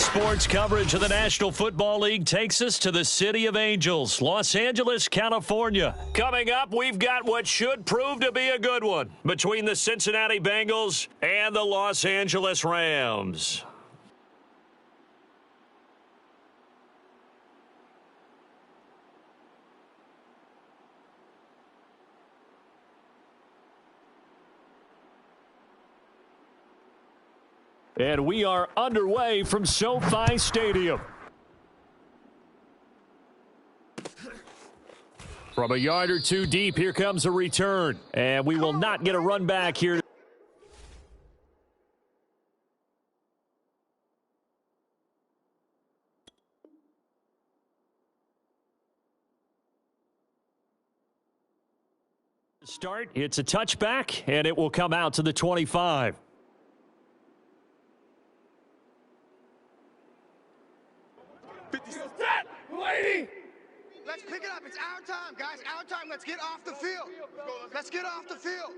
Sports coverage of the National Football League takes us to the City of Angels, Los Angeles, California. Coming up, we've got what should prove to be a good one between the Cincinnati Bengals and the Los Angeles Rams. And we are underway from SoFi Stadium. From a yard or two deep, here comes a return. And we will not get a run back here. Start, it's a touchback, and it will come out to the 25. Let's pick it up. It's our time, guys. Our time. Let's get off the field. Let's get off the field.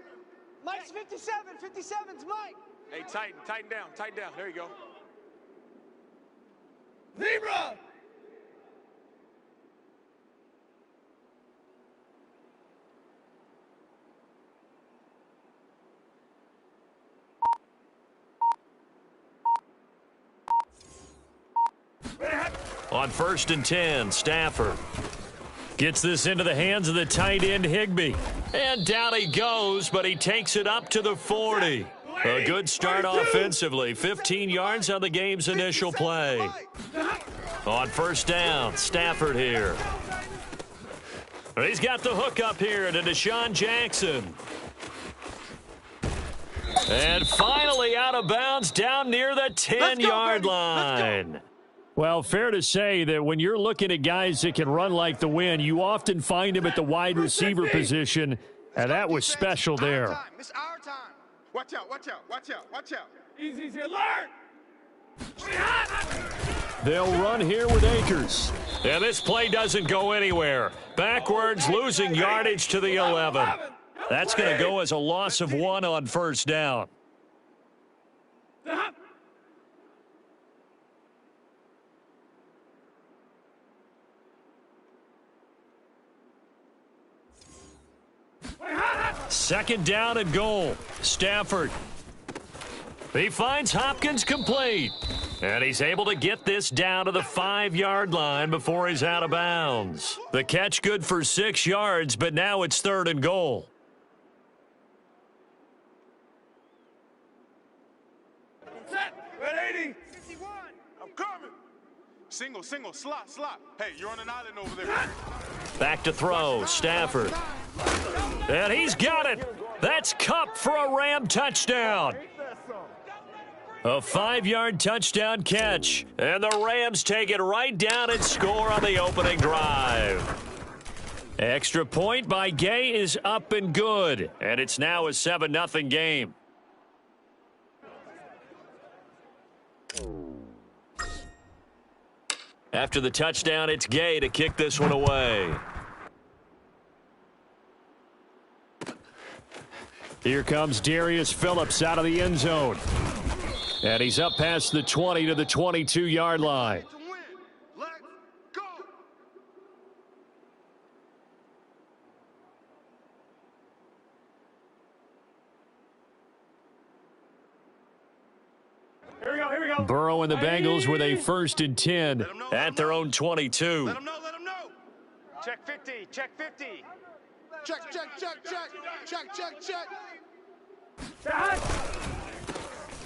Mike's 57. 57's Mike. Hey, tighten down. Tighten down. There you go. Zebra! On 1st and 10, Stafford gets this into the hands of the tight end, Higbee. And down he goes, but he takes it up to the 40. A good start offensively. 15 yards on the game's initial play. On 1st down, Stafford here. He's got the hook up here to Deshaun Jackson. And finally out of bounds down near the 10-yard line. Well, fair to say that when you're looking at guys that can run like the wind, you often find him at the wide receiver position, and that was special there. It's our time. Watch out, watch out, watch out, watch out. Easy, alert! They'll run here with Akers. And this play doesn't go anywhere. Backwards, losing yardage to the 11. That's going to go as a loss of 1 on 1st down. Second down and goal. Stafford. He finds Hopkins complete. And he's able to get this down to the 5-yard line before he's out of bounds. The catch good for 6 yards, but now it's 3rd and goal. Set. Red 80. 51. I'm coming. Single, slot. Hey, you're on an island over there. Back to throw, Stafford. And he's got it. That's Kupp for a Ram touchdown. A 5-yard touchdown catch. And the Rams take it right down and score on the opening drive. Extra point by Gay is up and good. And it's now a 7-0 game. After the touchdown, it's Gay to kick this one away. Here comes Darius Phillips out of the end zone. And he's up past the 20 to the 22-yard line. Let's go. Here we go. Burrow and the Bengals with a 1st and 10 at their own 22. Let him know. Check 50. Check.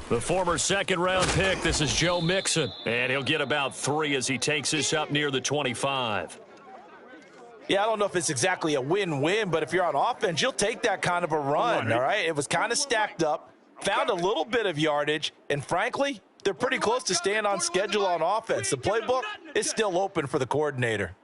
The former second-round pick, this is Joe Mixon. And he'll get about 3 as he takes this up near the 25. Yeah, I don't know if it's exactly a win-win, but if you're on offense, you'll take that kind of a run, all right? It was kind of stacked up, found a little bit of yardage, and frankly, they're pretty close to staying on schedule on offense. The playbook is still open for the coordinator.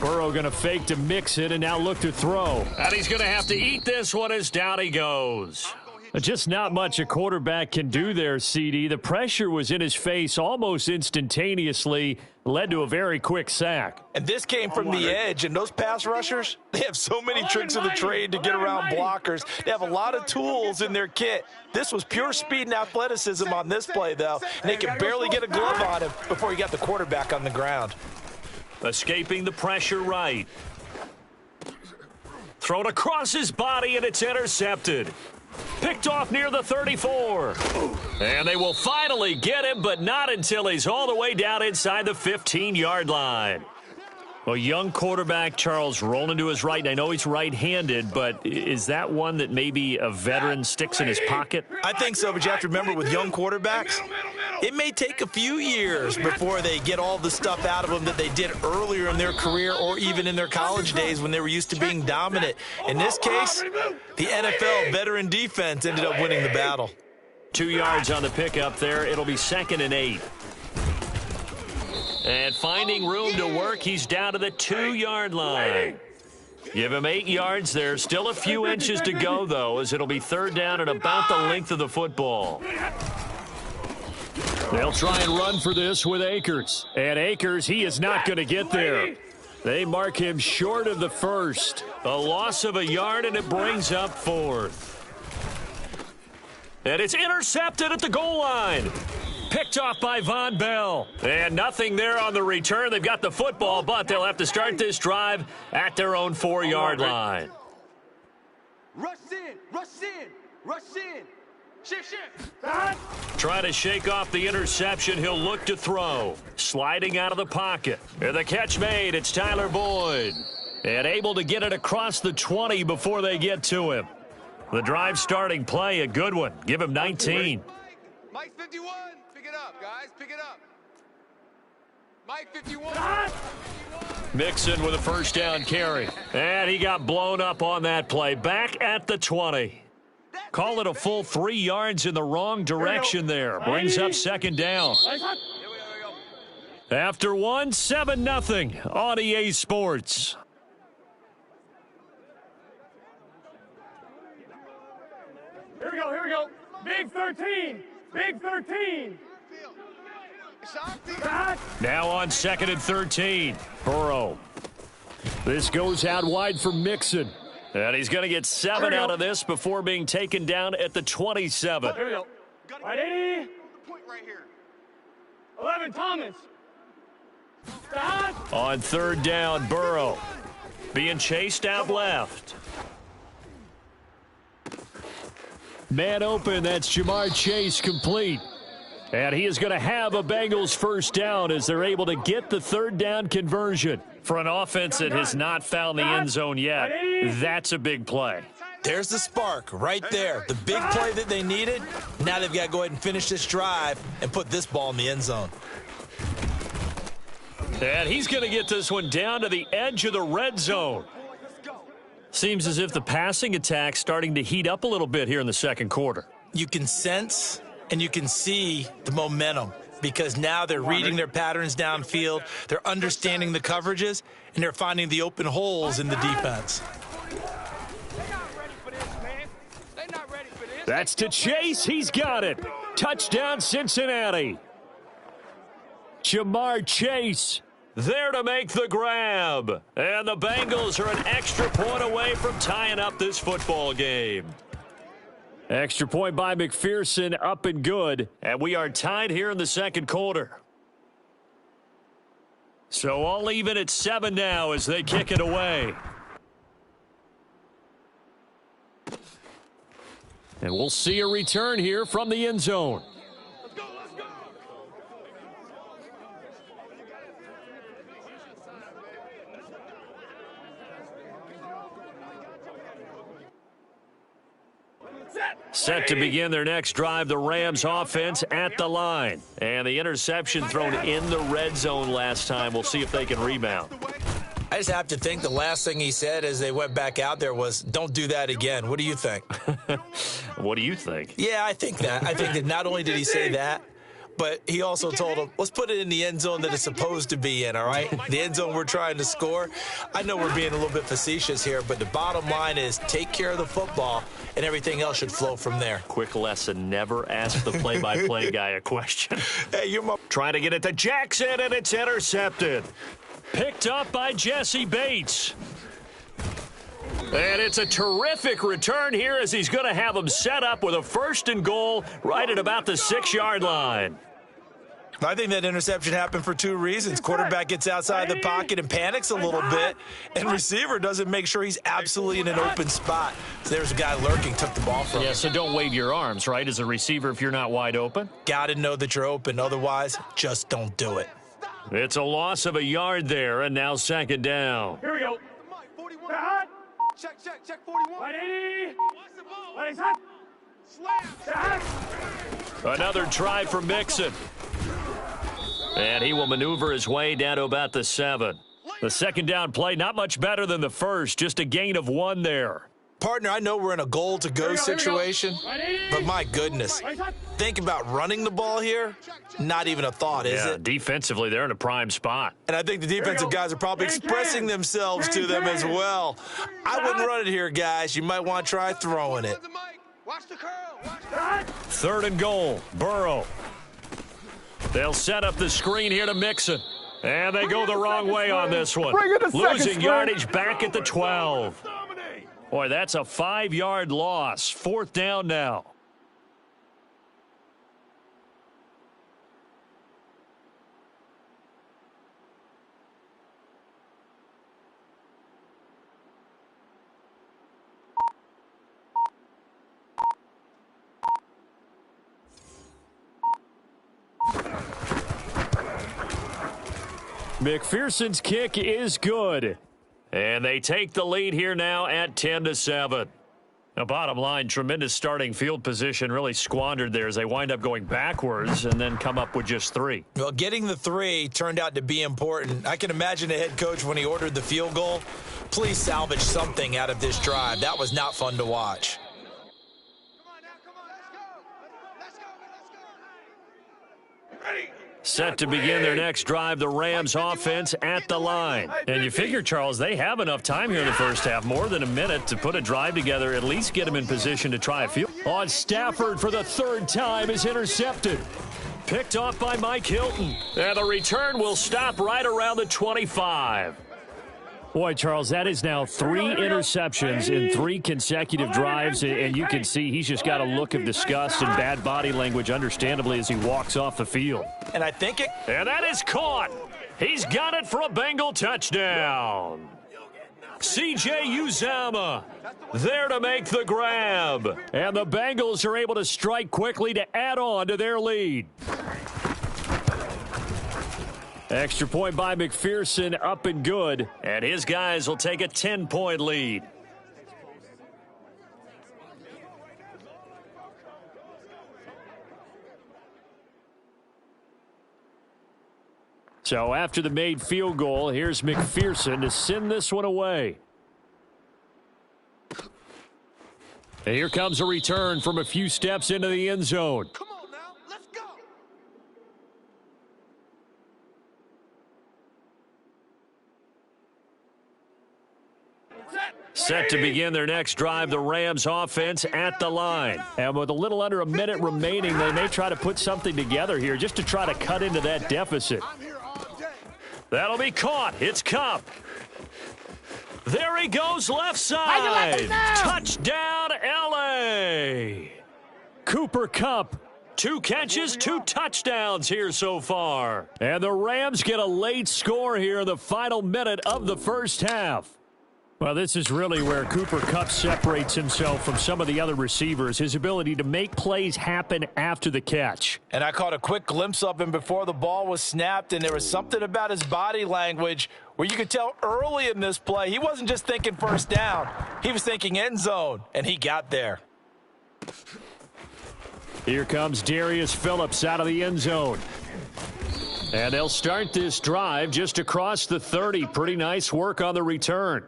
Burrow going to fake to mix it and now look to throw. And he's going to have to eat this one as down he goes. Just not much a quarterback can do there, CD. The pressure was in his face almost instantaneously, led to a very quick sack. And this came from the edge, and those pass rushers, they have so many tricks of the trade to get around blockers. They have a lot of tools in their kit. This was pure speed and athleticism on this play, though, and they could barely get a glove on him before he got the quarterback on the ground. Escaping the pressure right. Thrown across his body, and it's intercepted. Picked off near the 34. And they will finally get him, but not until he's all the way down inside the 15-yard line. A young quarterback, Charles, rolling to his right. I know he's right-handed, but is that one that maybe a veteran sticks in his pocket? I think so, but you have to remember with young quarterbacks, it may take a few years before they get all the stuff out of them that they did earlier in their career or even in their college days when they were used to being dominant. In this case, the NFL veteran defense ended up winning the battle. 2 yards on the pickup there. It'll be 2nd and 8. And finding room to work, he's down to the 2-yard line. Give him 8 yards there. Still a few inches to go, though, as it'll be 3rd down and about the length of the football. They'll try and run for this with Akers. And Akers, he is not going to get there. They mark him short of the first. A loss of a yard, and it brings up 4th. And it's intercepted at the goal line. Picked off by Von Bell. And nothing there on the return. They've got the football, but they'll have to start this drive at their own 4-yard line. Rush in, rush in, rush in. Shift. Trying to shake off the interception. He'll look to throw. Sliding out of the pocket. And the catch made. It's Tyler Boyd. And able to get it across the 20 before they get to him. The drive starting play, a good one. Give him 19. Mike 51. Pick it up, guys. Pick it up. Mike 51. Mixon with a 1st down carry. And he got blown up on that play. Back at the 20. Call it a full 3 yards in the wrong direction there. Brings up 2nd down. After 1, 7-0 on EA Sports. Here we go. Big 13. Big 13. Now on 2nd and 13. Burrow. This goes out wide for Mixon. And he's going to get 7 out of this before being taken down at the 27. Here we go. Right 80. Right here. 11, Thomas. On 3rd down, Burrow. Being chased out left. Man open, that's Jamar Chase complete. And he is going to have a Bengals 1st down as they're able to get the 3rd down conversion. For an offense that has not found the end zone yet, that's a big play. There's the spark right there. The big play that they needed. Now they've got to go ahead and finish this drive and put this ball in the end zone. And he's going to get this one down to the edge of the red zone. Seems as if the passing attack's starting to heat up a little bit here in the 2nd quarter. You can sense and you can see the momentum because now they're reading their patterns downfield, they're understanding the coverages, and they're finding the open holes in the defense. That's to Chase. He's got it. Touchdown, Cincinnati. Jamar Chase there to make the grab. And the Bengals are an extra point away from tying up this football game. Extra point by McPherson, up and good. And we are tied here in the 2nd quarter. So all even at 7 now as they kick it away. And we'll see a return here from the end zone. Set to begin their next drive, the Rams offense at the line. And the interception thrown in the red zone last time. We'll see if they can rebound. I just have to think the last thing he said as they went back out there was, don't do that again. What do you think? What do you think? Yeah, I think that. I think that not only did he say that, but he also told him, let's put it in the end zone that it's supposed to be in, all right? The end zone we're trying to score. I know we're being a little bit facetious here, but the bottom line is take care of the football, and everything else should flow from there. Quick lesson, never ask the play-by-play guy a question. Hey, you're Trying to get it to Jackson, and it's intercepted. Picked up by Jesse Bates. And it's a terrific return here as he's going to have him set up with a 1st and goal right at about the 6-yard line. I think that interception happened for 2 reasons. Quarterback gets outside the pocket and panics a little bit, and receiver doesn't make sure he's absolutely in an open spot. So there's a guy lurking, took the ball from him. Yeah, so don't wave your arms, right, as a receiver if you're not wide open? Got to know that you're open. Otherwise, just don't do it. It's a loss of a yard there, and now 2nd down. Here we go. Mike, 41. Hot. Check 41. Right 80. Watch the ball. Right hot. Slam. Another try for Mixon. And he will maneuver his way down to about the 7. The 2nd down play, not much better than the first, just a gain of 1 there. Partner, I know we're in a goal-to-go situation, but my goodness, think about running the ball here. Not even a thought, is it? Defensively, they're in a prime spot. And I think the defensive guys are probably expressing themselves to them as well. I wouldn't run it here, guys. You might want to try throwing it. Watch the curl. 3rd and goal, Burrow. They'll set up the screen here to Mixon. And they go the wrong way on this one. Losing yardage back at the 12. Boy, that's a 5-yard loss. 4th down now. McPherson's kick is good. And they take the lead here now at 10-7. Now, bottom line, tremendous starting field position really squandered there as they wind up going backwards and then come up with just 3. Well, getting the 3 turned out to be important. I can imagine the head coach when he ordered the field goal. Please salvage something out of this drive. That was not fun to watch. Come on, let's go. Ready. Set to begin their next drive, the Rams offense at the line. And you figure, Charles, they have enough time here in the first half, more than a minute to put a drive together, at least get them in position to try a field. On Stafford for the 3rd time is intercepted. Picked off by Mike Hilton. And the return will stop right around the 25. Boy, Charles, that is now 3 interceptions in 3 consecutive drives, and you can see he's just got a look of disgust and bad body language, understandably, as he walks off the field. And I think it... And that is caught. He's got it for a Bengal touchdown. C.J. Uzama there to make the grab. And the Bengals are able to strike quickly to add on to their lead. Extra point by McPherson, up and good. And his guys will take a 10-point lead. So after the made field goal, here's McPherson to send this one away. And here comes a return from a few steps into the end zone. Come on now, let's go. Set to begin their next drive, the Rams offense at the line. And with a little under a minute remaining, they may try to put something together here just to try to cut into that deficit. I'm here all day. That'll be caught. It's Kupp. There he goes, left side. Touchdown, L.A. Cooper Kupp. 2 catches, 2 touchdowns here so far. And the Rams get a late score here in the final minute of the first half. Well, this is really where Cooper Kupp separates himself from some of the other receivers, his ability to make plays happen after the catch. And I caught a quick glimpse of him before the ball was snapped, and there was something about his body language where you could tell early in this play he wasn't just thinking first down. He was thinking end zone, and he got there. Here comes Darius Phillips out of the end zone. And they'll start this drive just across the 30. Pretty nice work on the return.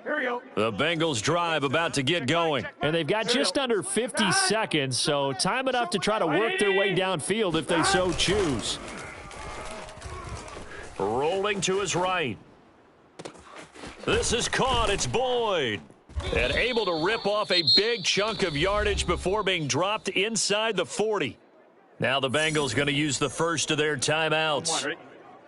Here we go. The Bengals drive about to get going. And they've got just under 50 seconds, so time enough to try to work their way downfield if they so choose. Rolling to his right. This is caught. It's Boyd. And able to rip off a big chunk of yardage before being dropped inside the 40. Now the Bengals going to use the first of their timeouts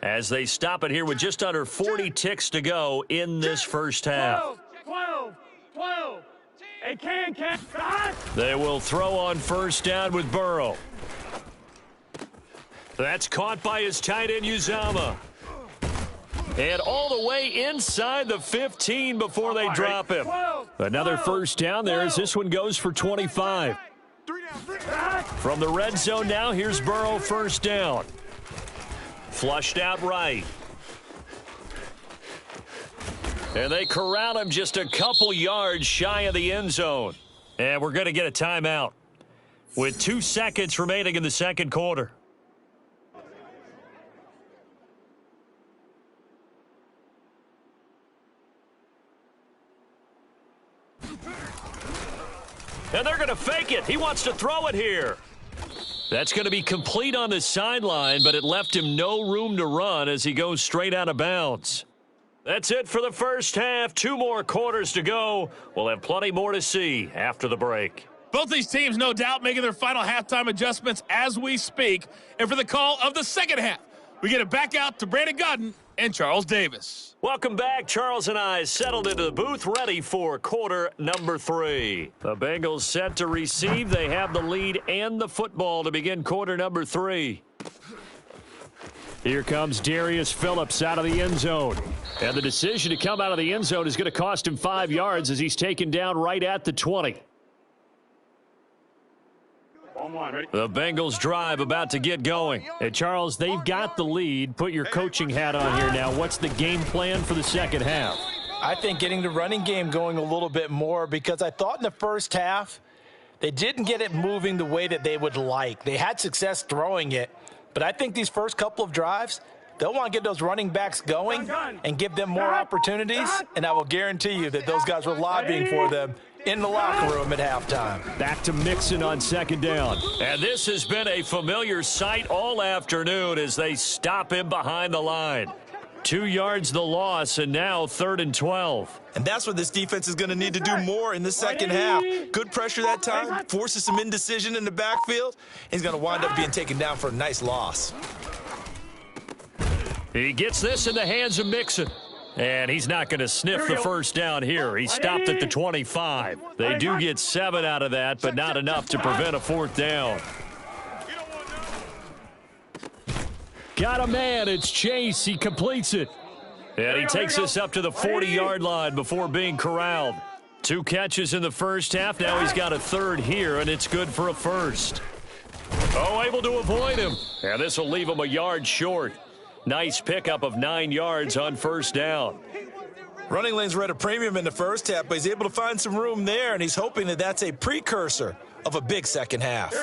as they stop it here with just under 40 ticks to go in this first half. 12. Hey, can. They will throw on first down with Burrow. That's caught by his tight end, Uzomah. And all the way inside the 15 before they drop him. Another first down there as this one goes for 25. From the red zone now, here's Burrow first down. Flushed out right. And they corral him just a couple yards shy of the end zone. And we're going to get a timeout with 2 seconds remaining in the second quarter. And they're going to fake it. He wants to throw it here. That's going to be complete on the sideline, but it left him no room to run as he goes straight out of bounds. That's it for the first half. 2 more quarters to go. We'll have plenty more to see after the break. Both these teams, no doubt, making their final halftime adjustments as we speak. And for the call of the second half, we get it back out to Brandon Gaudin and Charles Davis. Welcome back. Charles and I settled into the booth, ready for quarter number 3. The Bengals set to receive. They have the lead and the football to begin quarter number 3. Here comes Darius Phillips out of the end zone. And the decision to come out of the end zone is going to cost him 5 yards as he's taken down right at the 20. The Bengals drive about to get going. Hey, Charles, they've got the lead. Put your coaching hat on here now. What's the game plan for the second half? I think getting the running game going a little bit more, because I thought in the first half they didn't get it moving the way that they would like. They had success throwing it, but I think these first couple of drives, they'll want to get those running backs going and give them more opportunities, and I will guarantee you that those guys were lobbying for them in the locker room at halftime. Back to Mixon on second down. And this has been a familiar sight all afternoon as they stop him behind the line. 2 yards the loss, and now 3rd and 12. And that's what this defense is going to need to do more in the second half. Good pressure that time, forces some indecision in the backfield. He's going to wind up being taken down for a nice loss. He gets this in the hands of Mixon. And he's not going to sniff the first down here. He stopped at the 25. They do get 7 out of that, but not enough to prevent a 4th down. Got a man. It's Chase. He completes it. And he takes us up to the 40-yard line before being corralled. 2 catches in the first half. Now he's got a 3rd here, and it's good for a 1st. Oh, able to avoid him. And this will leave him a yard short. Nice pickup of 9 yards on first down. Running lanes were at a premium in the first half, but he's able to find some room there, and he's hoping that that's a precursor of a big second half.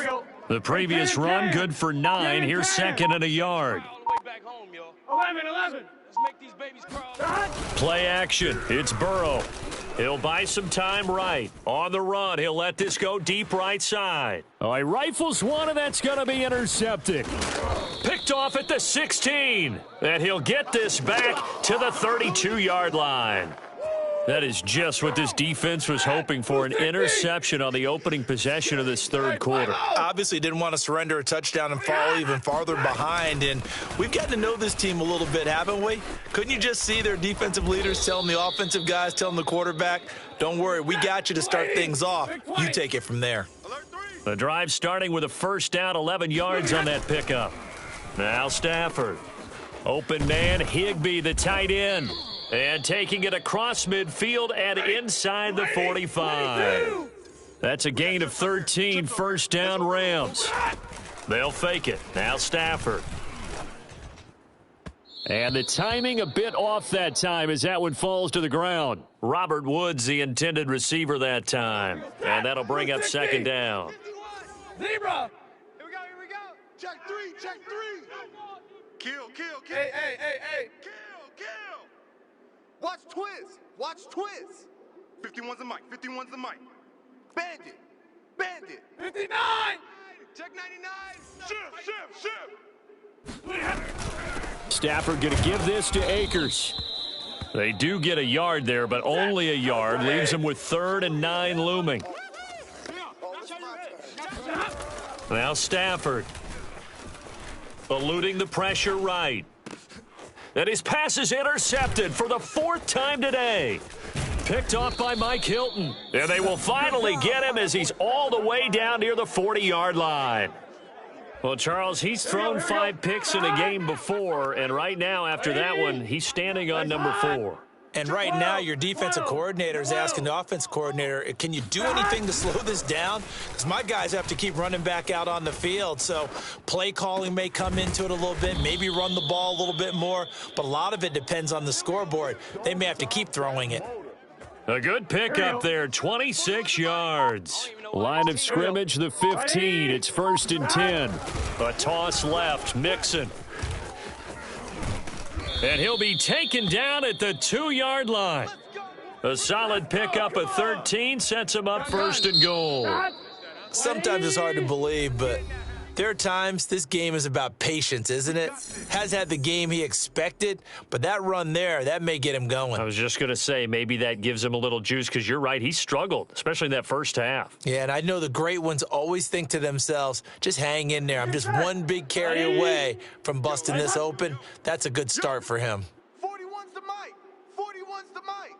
The previous run, good for 9. Here's 2nd and a yard. 11. Let's make these babies crawl. Play action. It's Burrow. He'll buy some time right. On the run, he'll let this go deep right side. Oh, he rifles one, and that's going to be intercepted. Picked off at the 16. And he'll get this back to the 32-yard line. That is just what this defense was hoping for, an interception on the opening possession of this 3rd quarter. Obviously didn't want to surrender a touchdown and fall even farther behind, and we've gotten to know this team a little bit, haven't we? Couldn't you just see their defensive leaders telling the offensive guys, telling the quarterback, don't worry, we got you to start things off. You take it from there. The drive starting with a first down, 11 yards on that pickup. Now Stafford. Open man, Higbee, the tight end. And taking it across midfield and inside the 45. That's a gain of 13, first down Rams. They'll fake it. Now Stafford. And the timing a bit off that time as that one falls to the ground. Robert Woods, the intended receiver that time. And that'll bring up 2nd down. Zebra! Here we go. Check 3. Kill. Hey. Kill. Watch Twiz. Watch Twiz. 51's the mic. 51's the mic. Bandit. Bandit. 59! Check 99. Shift. Stafford going to give this to Akers. They do get a yard there, but only a yard. Leaves them with 3rd and 9 looming. Now Stafford. Eluding the pressure right. And his pass is intercepted for the 4th time today. Picked off by Mike Hilton. And they will finally get him as he's all the way down near the 40-yard line. Well, Charles, he's thrown 5 picks in a game before, and right now after that one, he's standing on number 4. And right now, your defensive coordinator is asking the offense coordinator, can you do anything to slow this down? Because my guys have to keep running back out on the field. So play calling may come into it a little bit, maybe run the ball a little bit more, but a lot of it depends on the scoreboard. They may have to keep throwing it. A good pickup there, 26 yards. Line of scrimmage, the 15. It's 1st and 10. A toss left, Mixon. And he'll be taken down at the 2-yard line. A solid pickup of 13 sets him up 1st and goal. Sometimes it's hard to believe, but there are times this game is about patience, isn't it? Has had the game he expected, but that run there, that may get him going. I was just going to say, maybe that gives him a little juice, because you're right, he struggled, especially in that first half. Yeah, and I know the great ones always think to themselves, just hang in there. I'm just one big carry away from busting this open. That's a good start for him. 41's the mic. 41's the mic.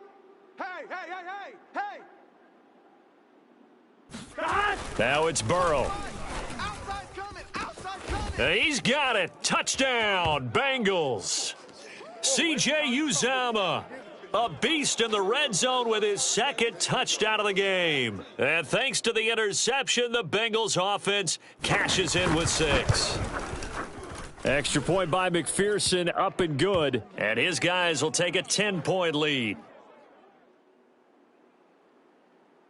Hey. Now it's Burrow. Outside coming. He's got it. Touchdown, Bengals. C.J. Uzomah, a beast in the red zone with his 2nd touchdown of the game. And thanks to the interception, the Bengals offense cashes in with 6. Extra point by McPherson, up and good. And his guys will take a 10-point lead.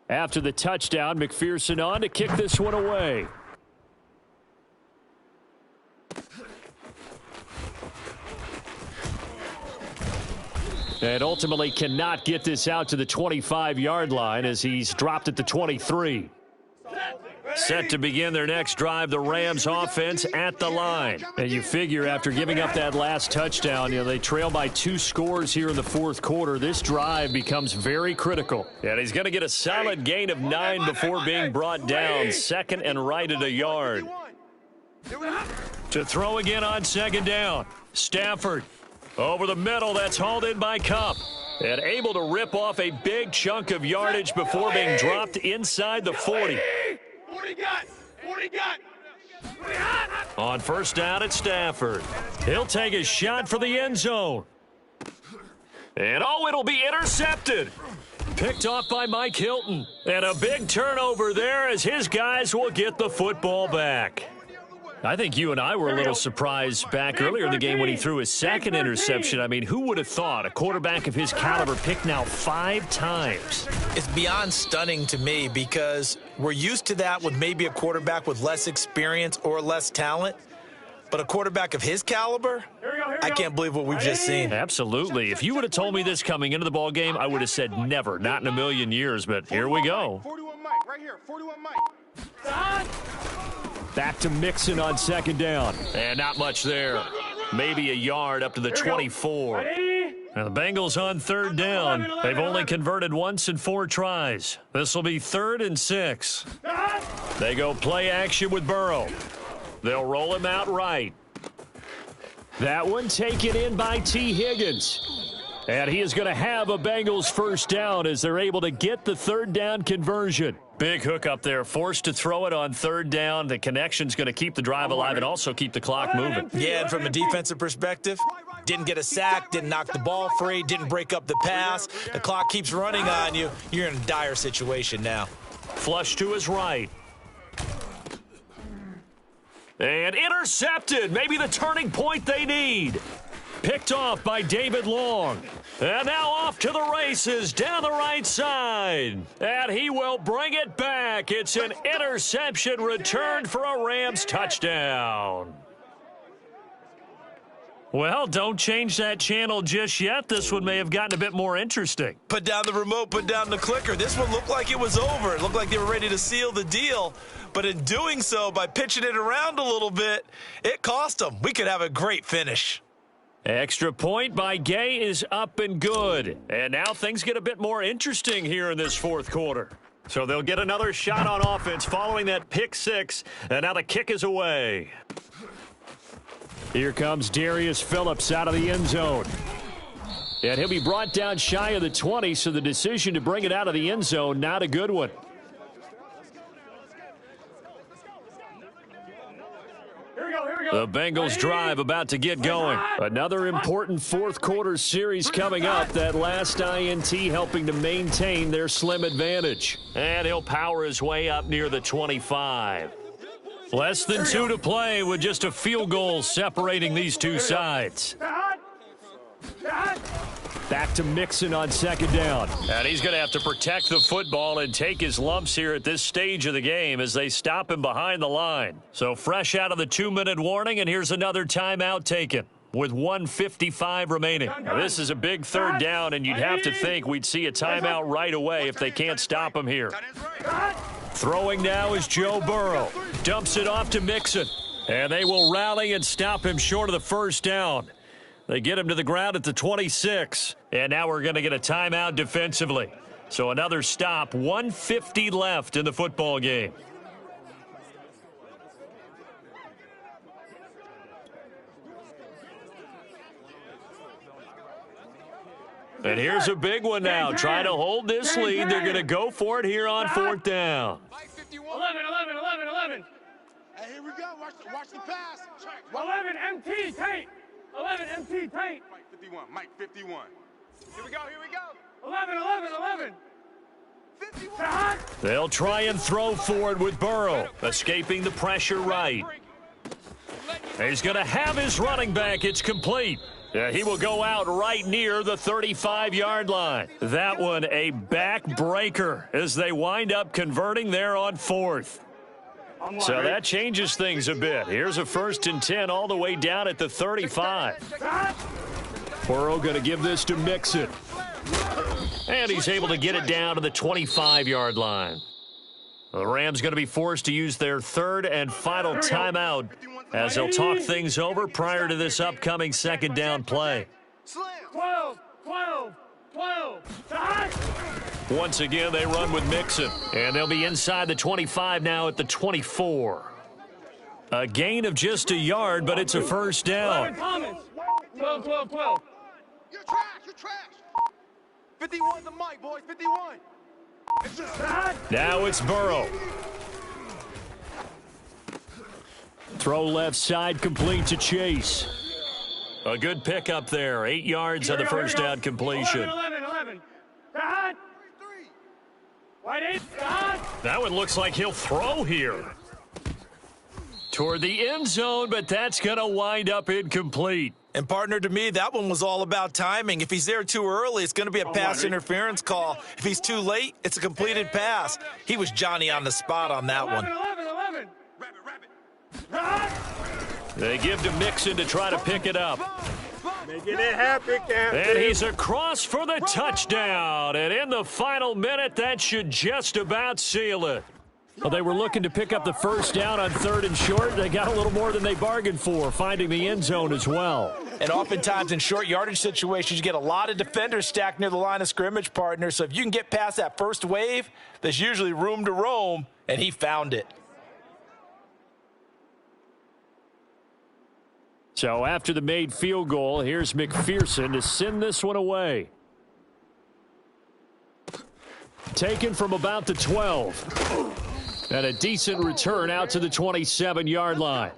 After the touchdown, McPherson on to kick this one away. And ultimately cannot get this out to the 25-yard line as he's dropped at the 23. Set to begin their next drive, the Rams offense at the line. And you figure after giving up that last touchdown, they trail by 2 scores here in the 4th quarter. This drive becomes very critical. And he's going to get a solid gain of 9 before being brought down. 2nd and right at a yard. To throw again on 2nd down. Stafford over the middle. That's hauled in by Kupp. And able to rip off a big chunk of yardage before being dropped inside the 40. 40 got. On 1st down at Stafford. He'll take a shot for the end zone. And it'll be intercepted. Picked off by Mike Hilton. And a big turnover there as his guys will get the football back. I think you and I were a little surprised back earlier in the game when he threw his 2nd interception. I mean, who would have thought a quarterback of his caliber picked now 5 times? It's beyond stunning to me because we're used to that with maybe a quarterback with less experience or less talent. But a quarterback of his caliber, I can't believe what we've just seen. Absolutely. If you would have told me this coming into the ball game, I would have said never, not in a million years. But here we go. 41 mic, right here. 41 mic. Back to Mixon on 2nd down. And not much there. Maybe a yard up to the 24. Now the Bengals on 3rd down. They've only converted once in 4 tries. This will be 3rd and 6. They go play action with Burrow. They'll roll him out right. That one taken in by T. Higgins. And he is going to have a Bengals 1st down as they're able to get the 3rd down conversion. Big hook up there, forced to throw it on 3rd down. The connection's going to keep the drive alive and also keep the clock moving. Yeah, and from a defensive perspective, didn't get a sack, didn't knock the ball free, didn't break up the pass. The clock keeps running on you. You're in a dire situation now. Flush to his right. And intercepted. Maybe the turning point they need. Picked off by David Long. And now off to the races down the right side. And he will bring it back. It's an interception returned for a Rams touchdown. Well, don't change that channel just yet. This one may have gotten a bit more interesting. Put down the remote, put down the clicker. This one looked like it was over. It looked like they were ready to seal the deal. But in doing so, by pitching it around a little bit, it cost them. We could have a great finish. Extra point by Gay is up and good. And now things get a bit more interesting here in this fourth quarter. So they'll get another shot on offense following that pick six. And now the kick is away. Here comes Darius Phillips out of the end zone. And he'll be brought down shy of the 20, so the decision to bring it out of the end zone, not a good one. The Bengals drive about to get going. Another important fourth quarter series coming up. That last INT helping to maintain their slim advantage. And he'll power his way up near the 25. Less than 2 to play with just a field goal separating these two sides. Back to Mixon on second down. And he's going to have to protect the football and take his lumps here at this stage of the game as they stop him behind the line. So fresh out of the 2-minute warning, and here's another timeout taken with 1:55 remaining. Now, this is a big third down, and you'd have to think we'd see a timeout right away if they can't stop him here. Throwing now is Joe Burrow. Dumps it off to Mixon. And they will rally and stop him short of the first down. They get him to the ground at the 26. And now we're going to get a timeout defensively. So another stop, 1:50 left in the football game. And here's a big one now. Trying to hold this lead. They're going to go for it here on fourth down. 11. Hey, here we go. Watch the pass. 11 MT tape. 11 MT tape. Mike 51. Here we go. 11. 51. They'll try and throw forward with Burrow, escaping the pressure right. He's going to have his running back. It's complete. He will go out right near the 35-yard line. That one a backbreaker as they wind up converting there on fourth. So that changes things a bit. Here's a 1st and 10 all the way down at the 35. Burrow going to give this to Mixon. And he's able to get it down to the 25-yard line. The Rams going to be forced to use their third and final timeout as they'll talk things over prior to this upcoming second down play. 12. Once again, they run with Mixon. And they'll be inside the 25 now at the 24. A gain of just a yard, but it's a first down. 12. You're trash. 51 to Mike, boys. 51. Now it's Burrow. Throw left side, complete to Chase. A good pickup there. 8 yards on the first down completion. 11. That one looks like he'll throw here. Toward the end zone, but that's going to wind up incomplete. And, partner, to me, that one was all about timing. If he's there too early, it's going to be a pass interference call. If he's too late, it's a completed pass. He was Johnny on the spot on that one. 11. They give to Mixon to try to pick it up. Making it happen, And he's across for the touchdown. And in the final minute, that should just about seal it. Well, they were looking to pick up the first down on 3rd and short. They got a little more than they bargained for, finding the end zone as well. And oftentimes in short yardage situations, you get a lot of defenders stacked near the line of scrimmage, partner. So if you can get past that first wave, there's usually room to roam, and he found it. So after the made field goal, here's McPherson to send this one away. Taken from about the 12. And a decent return out to the 27-yard line.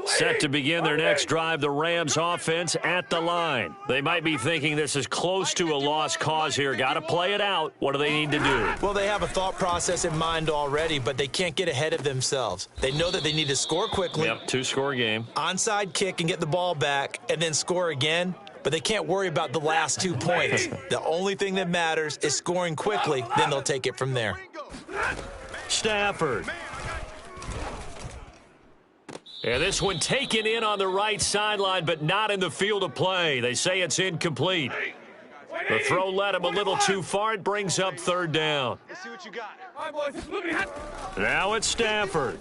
Set to begin their next drive, the Rams offense at the line. They might be thinking this is close to a lost cause here. Got to play it out. What do they need to do? Well, they have a thought process in mind already, but they can't get ahead of themselves. They know that they need to score quickly. Yep, 2-score game. Onside kick and get the ball back and then score again. But they can't worry about the last 2 points. The only thing that matters is scoring quickly. Then they'll take it from there. Stafford. And this one taken in on the right sideline, but not in the field of play. They say it's incomplete. The throw led him a little too far. It brings up third down. Let's see what you got. Now it's Stafford.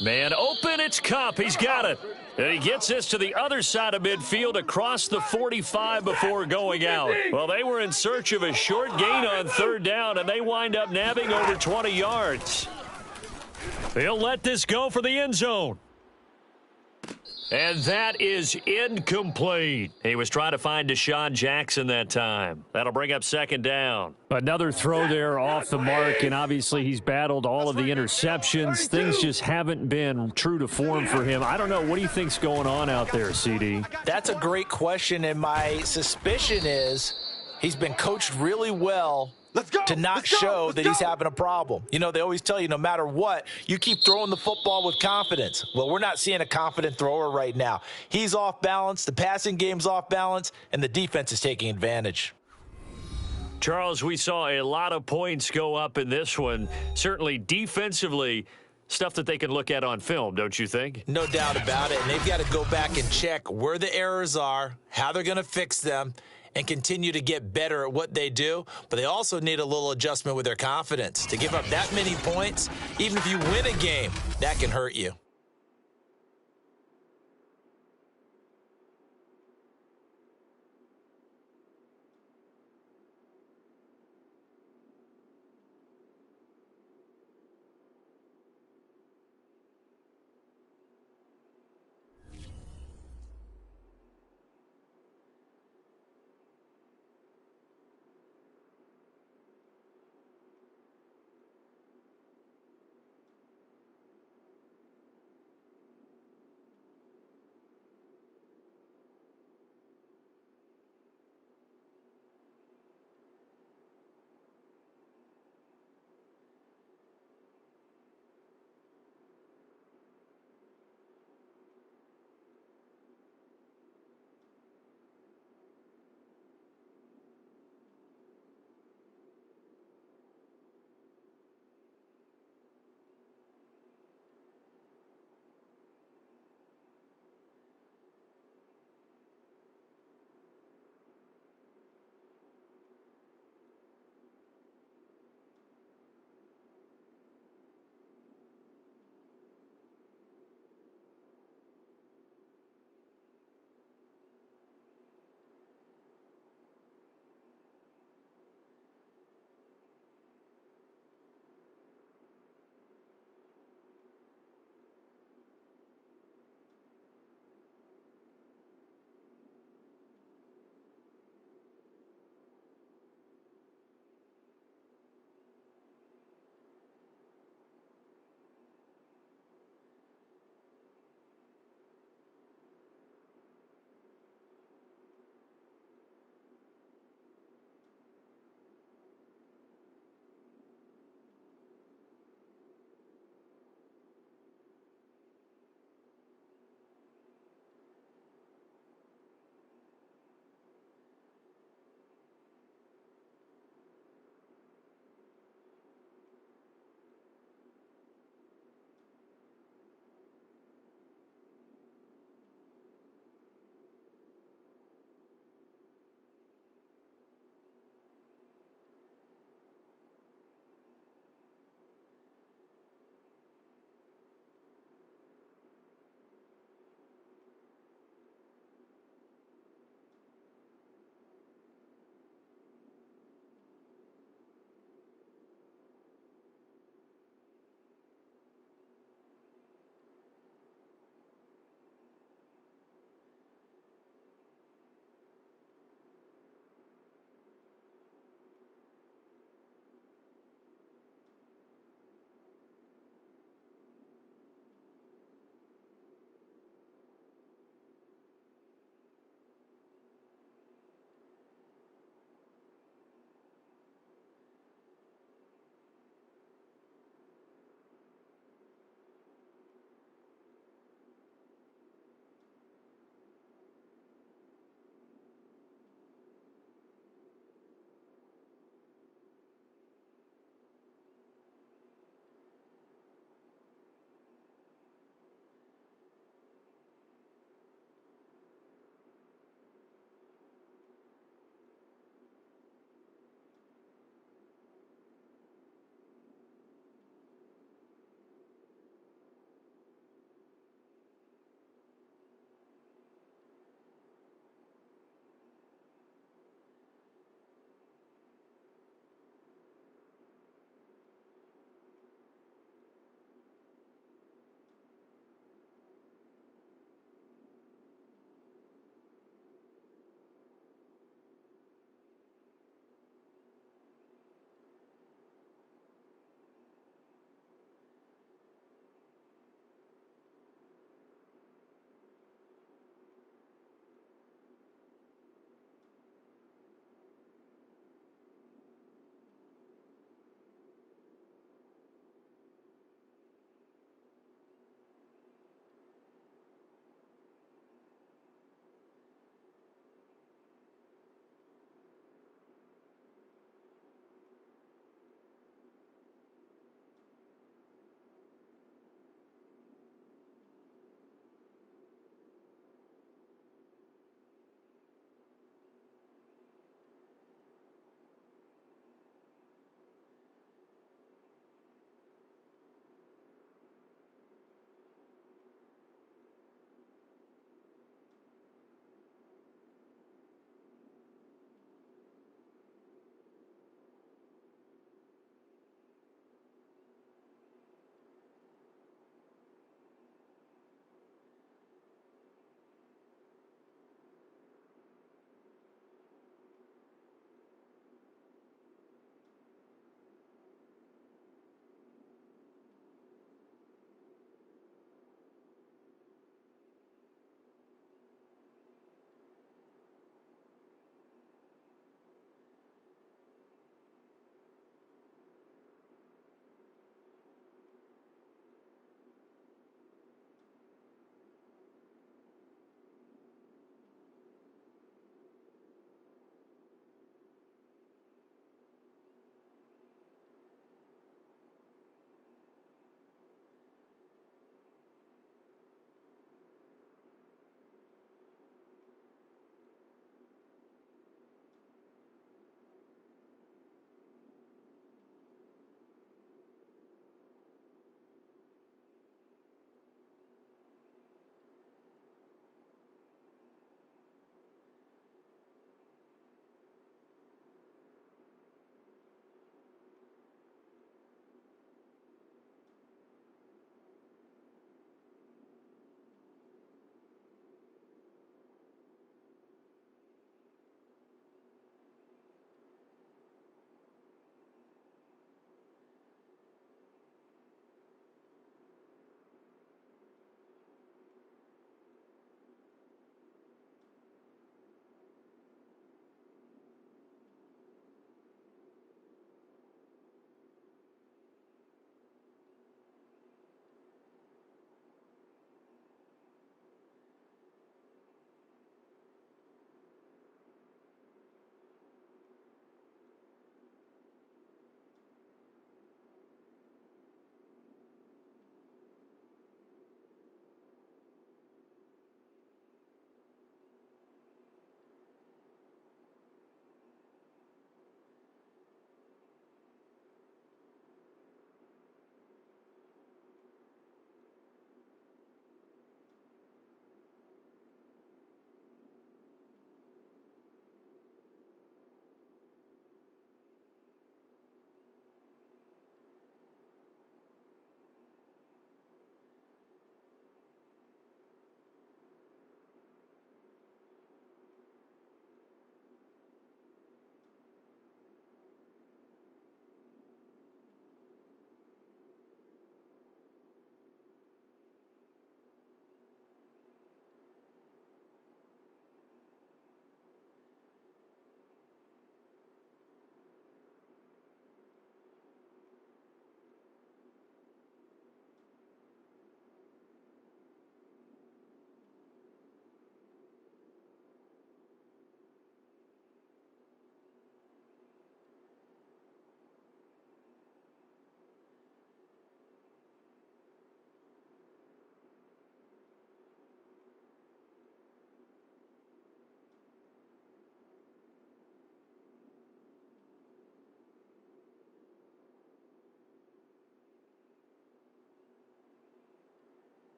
Man open, it's Kupp. He's got it. And he gets this to the other side of midfield across the 45 before going out. Well, they were in search of a short gain on third down, and they wind up nabbing over 20 yards. He'll let this go for the end zone. And that is incomplete. He was trying to find Deshaun Jackson that time. That'll bring up second down. Another throw there off the mark, and obviously he's battled all of the interceptions. Things just haven't been true to form for him. I don't know. What do you think's going on out there, CD? That's a great question, and my suspicion is he's been coached really well to not show that he's having a problem. You know, they always tell you no matter what, you keep throwing the football with confidence. Well, we're not seeing a confident thrower right now. He's off balance, the passing game's off balance, and the defense is taking advantage. Charles, we saw a lot of points go up in this one. Certainly defensively, stuff that they can look at on film, don't you think? No doubt about it, and they've got to go back and check where the errors are, how they're going to fix them, and continue to get better at what they do. But they also need a little adjustment with their confidence. To give up that many points, even if you win a game, that can hurt you.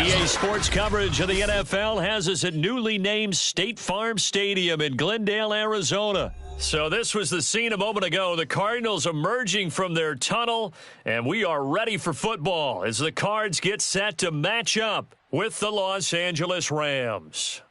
EA Sports coverage of the NFL has us at newly named State Farm Stadium in Glendale, Arizona. So this was the scene a moment ago. The Cardinals emerging from their tunnel, and we are ready for football as the Cards get set to match up with the Los Angeles Rams.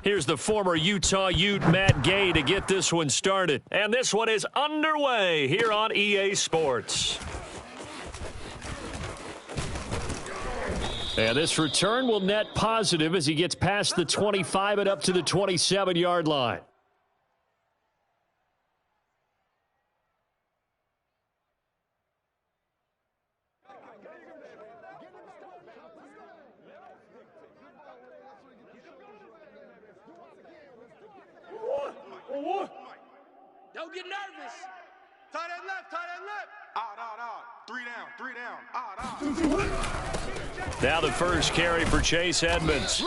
Here's the former Utah Ute, Matt Gay, to get this one started. And this one is underway here on EA Sports. And this return will net positive as he gets past the 25 and up to the 27-yard line. Don't get nervous. Tight end left, tight end left. Out. 3 down. Out. Now the first carry for Chase Edmonds.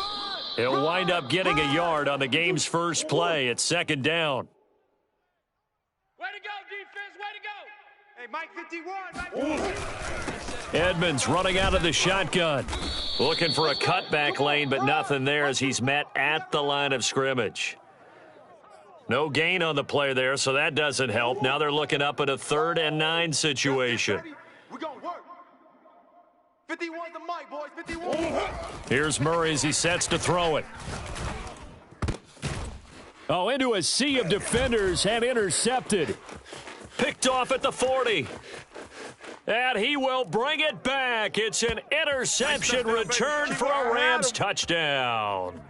He'll wind up getting a yard on the game's first play. It's second down. Way to go, defense. Way to go. Hey, Mike 51. Mike 51. Edmonds running out of the shotgun. Looking for a cutback lane, but nothing there as he's met at the line of scrimmage. No gain on the play there, so that doesn't help. Now they're looking up at a 3rd and 9 situation. We're going to work. 51's the mic, boys. 51. Here's Murray as he sets to throw it. Oh, into a sea of defenders and intercepted. Picked off at the 40. And he will bring it back. It's an interception return for a Rams touchdown.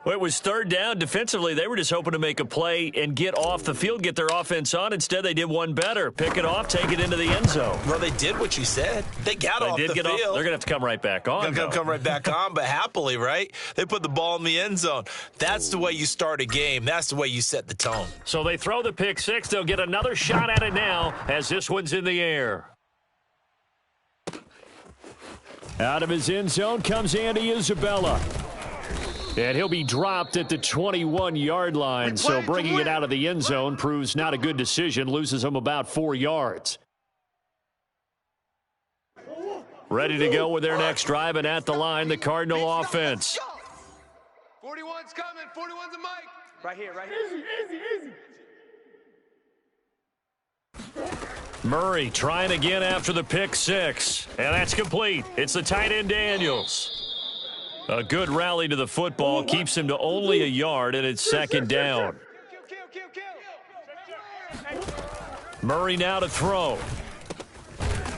Well, it was 3rd down. Defensively, they were just hoping to make a play and get off the field, get their offense on. Instead, they did one better. Pick it off, take it into the end zone. Well, they did what you said. They got off the field. They're going to have to come right back on. They're going to come right back on, but happily, right? They put the ball in the end zone. That's the way you start a game. That's the way you set the tone. So they throw the pick six. They'll get another shot at it now as this one's in the air. Out of his end zone comes Andy Isabella. And he'll be dropped at the 21-yard line, so bringing it out of the end zone proves not a good decision, loses him about 4 yards. Ready to go with their next drive, and at the line, the Cardinal offense. 41's coming. 41's a mic. Right here. Easy. Murray trying again after the pick six, and that's complete. It's the tight end Daniels. A good rally to the football keeps him to only a yard, and it's second down. Murray now to throw.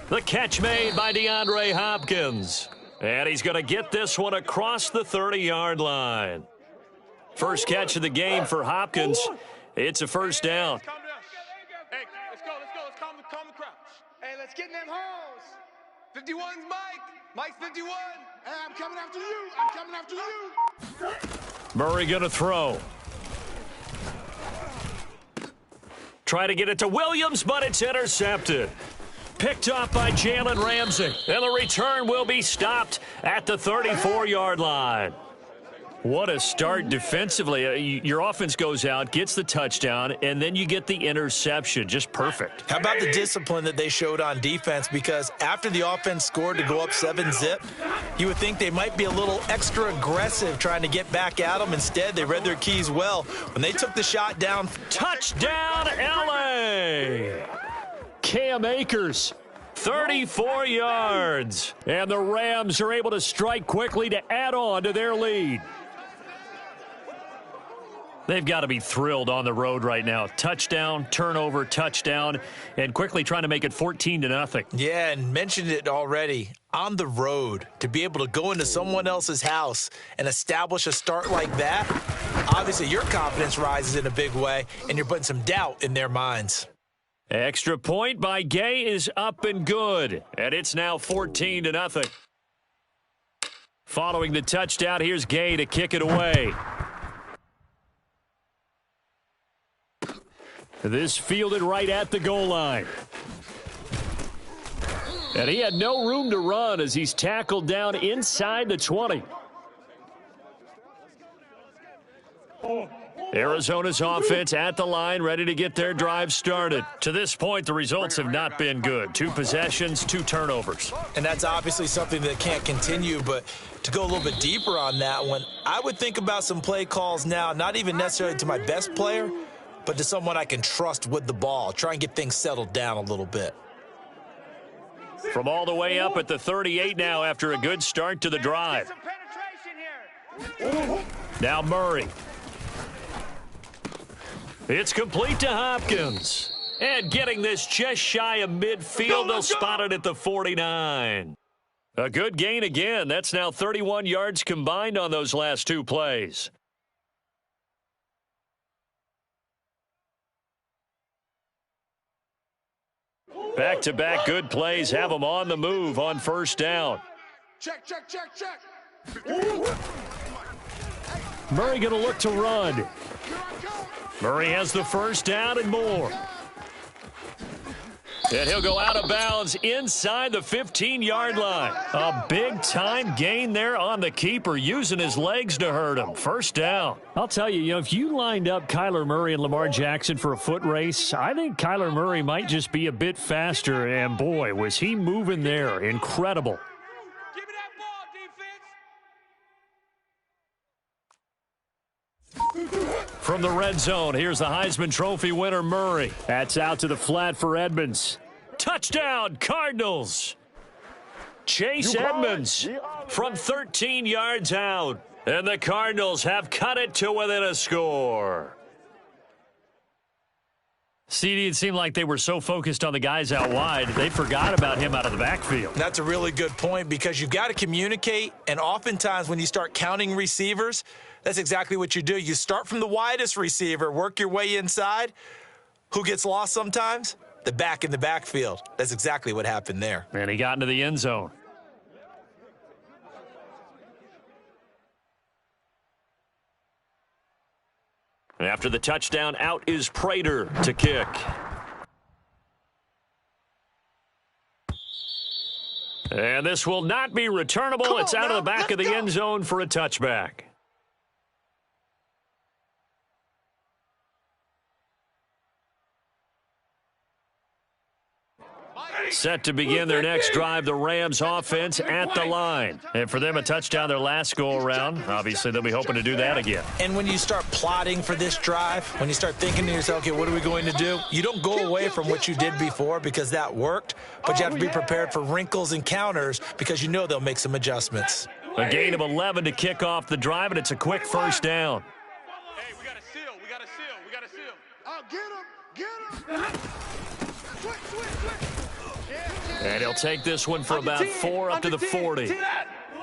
The catch made by DeAndre Hopkins. And he's going to get this one across the 30-yard line. First catch of the game for Hopkins. It's a first down. Hey, let's go. Let's calm the crowd. Hey, let's get in them holes. 51's Mike. Mike's 51. Hey, I'm coming after you. Murray going to throw. Try to get it to Williams, but it's intercepted. Picked up by Jalen Ramsey. And the return will be stopped at the 34-yard line. What a start defensively. Your offense goes out, gets the touchdown, and then you get the interception. Just perfect. How about the discipline that they showed on defense? Because after the offense scored to go up 7-zip, you would think they might be a little extra aggressive trying to get back at them. Instead, they read their keys well. When they took the shot down. Touchdown, L.A. Cam Akers. 34 yards. And the Rams are able to strike quickly to add on to their lead. They've got to be thrilled on the road right now. Touchdown, turnover, touchdown, and quickly trying to make it 14-0. Yeah, and mentioned it already. On the road, to be able to go into someone else's house and establish a start like that, obviously your confidence rises in a big way, and you're putting some doubt in their minds. Extra point by Gay is up and good, and it's now 14-0. Following the touchdown, here's Gay to kick it away. This fielded right at the goal line. And he had no room to run as he's tackled down inside the 20. Arizona's offense at the line, ready to get their drive started. To this point, the results have not been good. 2 possessions, 2 turnovers. And that's obviously something that can't continue, but to go a little bit deeper on that one, I would think about some play calls now, not even necessarily to my best player, but to someone I can trust with the ball. Try and get things settled down a little bit. From all the way up at the 38 now after a good start to the drive. Now Murray. It's complete to Hopkins. And getting this just shy of midfield, they'll spot it at the 49. A good gain again. That's now 31 yards combined on those last 2 plays. Back-to-back good plays have them on the move on first down. Check. Murray going to look to run. Murray has the first down and more. And he'll go out of bounds inside the 15-yard line. A big-time gain there on the keeper, using his legs to hurt him. First down. I'll tell you, if you lined up Kyler Murray and Lamar Jackson for a foot race, I think Kyler Murray might just be a bit faster. And, boy, was he moving there. Incredible. Give me that ball, defense. From the red zone, here's the Heisman Trophy winner, Murray. That's out to the flat for Edmonds. Touchdown, Cardinals. Chase Edmonds from 13 yards out. And the Cardinals have cut it to within a score. CD, it seemed like they were so focused on the guys out wide, they forgot about him out of the backfield. That's a really good point because you've got to communicate, and oftentimes when you start counting receivers, that's exactly what you do. You start from the widest receiver, work your way inside. Who gets lost sometimes? The back in the backfield. That's exactly what happened there. And he got into the end zone. After the touchdown, out is Prater to kick. And this will not be returnable. It's out of the back of the end zone for a touchback. Set to begin their next drive, the Rams offense at the line. And for them, a touchdown their last go-around. Obviously, they'll be hoping to do that again. And when you start plotting for this drive, when you start thinking to yourself, okay, what are we going to do? You don't go away from what you did before because that worked, but you have to be prepared for wrinkles and counters because you know they'll make some adjustments. A gain of 11 to kick off the drive, and it's a quick first down. Hey, we got to seal. We got to seal. Oh, get him. Switch. And he'll take this one for about 4 up to the 40. The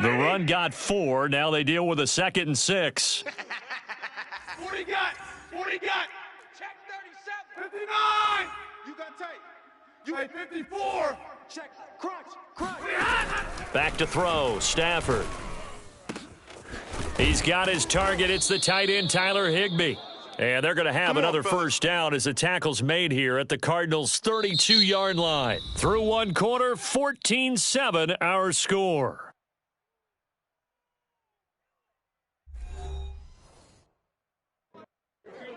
run got 4. Now they deal with a 2nd and 6. 40 got. Check 37. 59. You got tight. You at 54. Check. Crunch. Back to throw. Stafford. He's got his target. It's the tight end, Tyler Higbee. And they're going to have another first down as the tackle's made here at the Cardinals' 32-yard line. Through one quarter, 14-7 our score.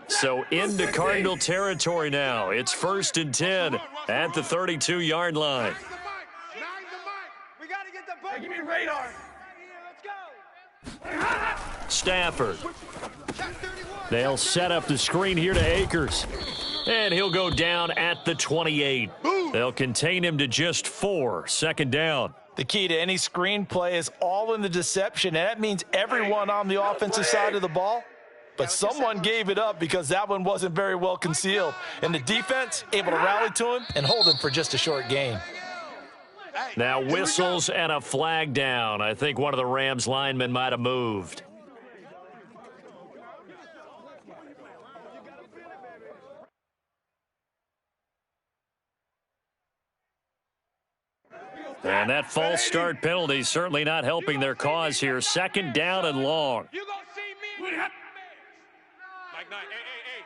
So into Cardinal territory now. It's 1st and 10 at the 32-yard line. Nine the mic. We got to get the ball. Give me radar. Let's go. Stafford. They'll set up the screen here to Akers. And he'll go down at the 28. They'll contain him to just 4. 2nd down. The key to any screen play is all in the deception, and that means everyone on the offensive side of the ball. But someone gave it up because that one wasn't very well concealed. And the defense able to rally to him and hold him for just a short gain. Now whistles and a flag down. I think one of the Rams linemen might have moved. And that false start penalty certainly not helping their cause here. 2nd down and long. You gonna see me? Mike 9. Hey.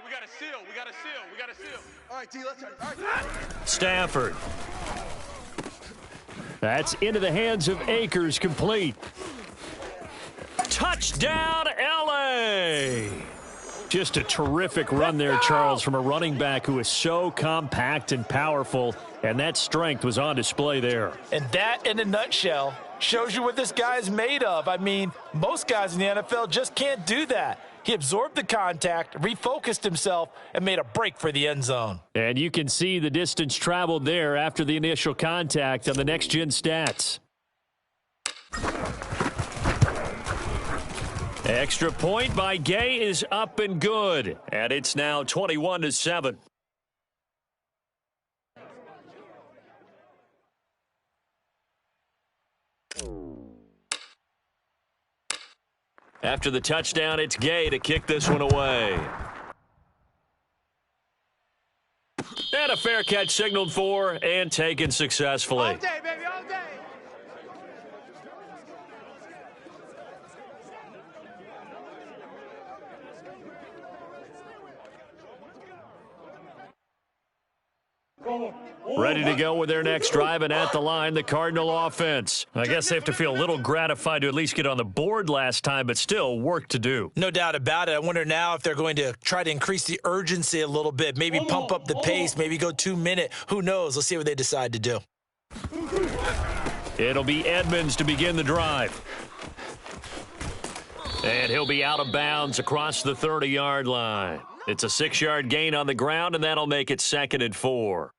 We got to seal. All right, T, let's try. All right. Stafford. That's into the hands of Akers, complete. Touchdown, L.A. Just a terrific run there, Charles, from a running back who is so compact and powerful, and that strength was on display there. And that, in a nutshell, shows you what this guy is made of. I mean, most guys in the NFL just can't do that. He absorbed the contact, refocused himself, and made a break for the end zone. And you can see the distance traveled there after the initial contact on the next-gen stats. Extra point by Gay is up and good, and it's now 21-7. After the touchdown, it's Gay to kick this one away. And a fair catch signaled for and taken successfully. All day, baby, all day. Ready to go with their next drive, and at the line, the Cardinal offense. I guess they have to feel a little gratified to at least get on the board last time, but still work to do. No doubt about it. I wonder now if they're going to try to increase the urgency a little bit, maybe pump up the pace, maybe go 2 minute. Who knows? Let's see what they decide to do. It'll be Edmonds to begin the drive. And he'll be out of bounds across the 30-yard line. It's a 6-yard gain on the ground, and that'll make it 2nd and 4.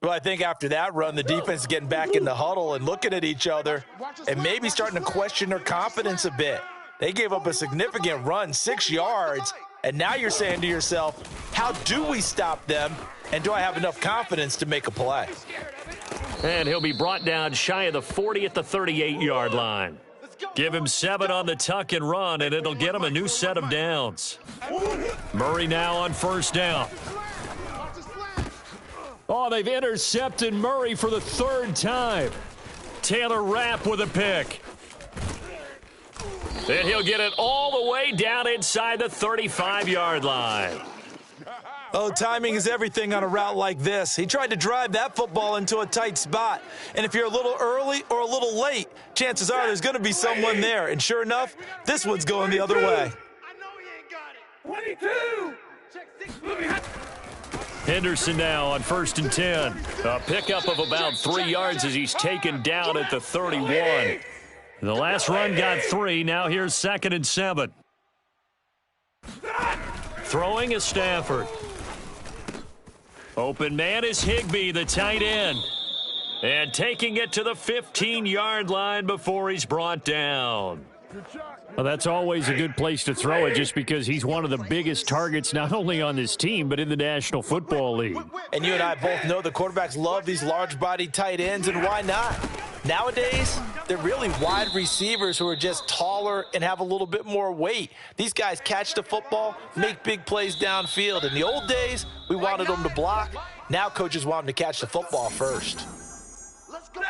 Well, I think after that run, the defense is getting back in the huddle and looking at each other and maybe starting to question their confidence a bit. They gave up a significant run, 6 yards, and now you're saying to yourself, how do we stop them, and do I have enough confidence to make a play? And he'll be brought down shy of the 40 at the 38-yard line. Give him 7 on the tuck and run, and it'll get him a new set of downs. Murray now on 1st down. Oh, they've intercepted Murray for the 3rd time. Taylor Rapp with a pick. And he'll get it all the way down inside the 35-yard line. Oh, timing is everything on a route like this. He tried to drive that football into a tight spot. And if you're a little early or a little late, chances are there's going to be someone there. And sure enough, this one's going the other way. I know he ain't got it. 22. Check 6. Henderson now on 1st and 10. A pickup of about 3 yards as he's taken down at the 31. The last run got 3. Now here's 2nd and 7. Throwing is Stafford. Open man is Higbee, the tight end. And taking it to the 15-yard line before he's brought down. Well, that's always a good place to throw it just because he's one of the biggest targets not only on this team but in the National Football League. And you and I both know the quarterbacks love these large-bodied tight ends, and why not? Nowadays, they're really wide receivers who are just taller and have a little bit more weight. These guys catch the football, make big plays downfield. In the old days, we wanted them to block. Now coaches want them to catch the football first. Let's go.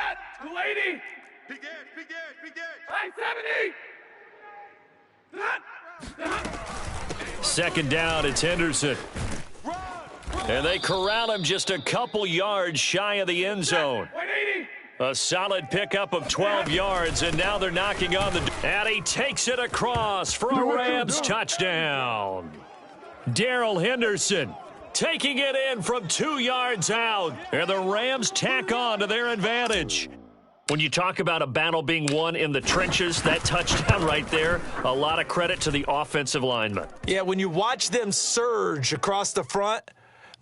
280. Big edge, big edge, big edge. 570. 2nd down, it's Henderson. And they corral him just a couple yards shy of the end zone. 180. A solid pickup of 12 yards, and now they're knocking on the door. And he takes it across for a Rams touchdown. Darrell Henderson taking it in from 2 yards out. And the Rams tack on to their advantage. When you talk about a battle being won in the trenches, that touchdown right there, a lot of credit to the offensive linemen. Yeah, when you watch them surge across the front,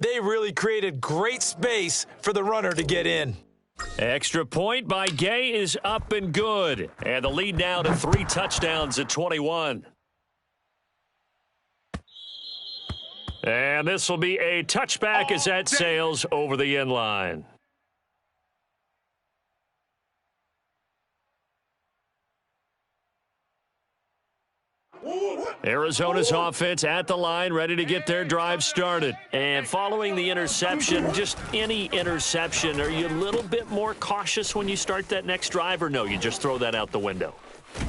they really created great space for the runner to get in. Extra point by Gay is up and good. And the lead now to 3 touchdowns at 21. And this will be a touchback as that sails over the end line. Arizona's offense at the line, ready to get their drive started. And following the interception, just any interception, are you a little bit more cautious when you start that next drive, or no, you just throw that out the window?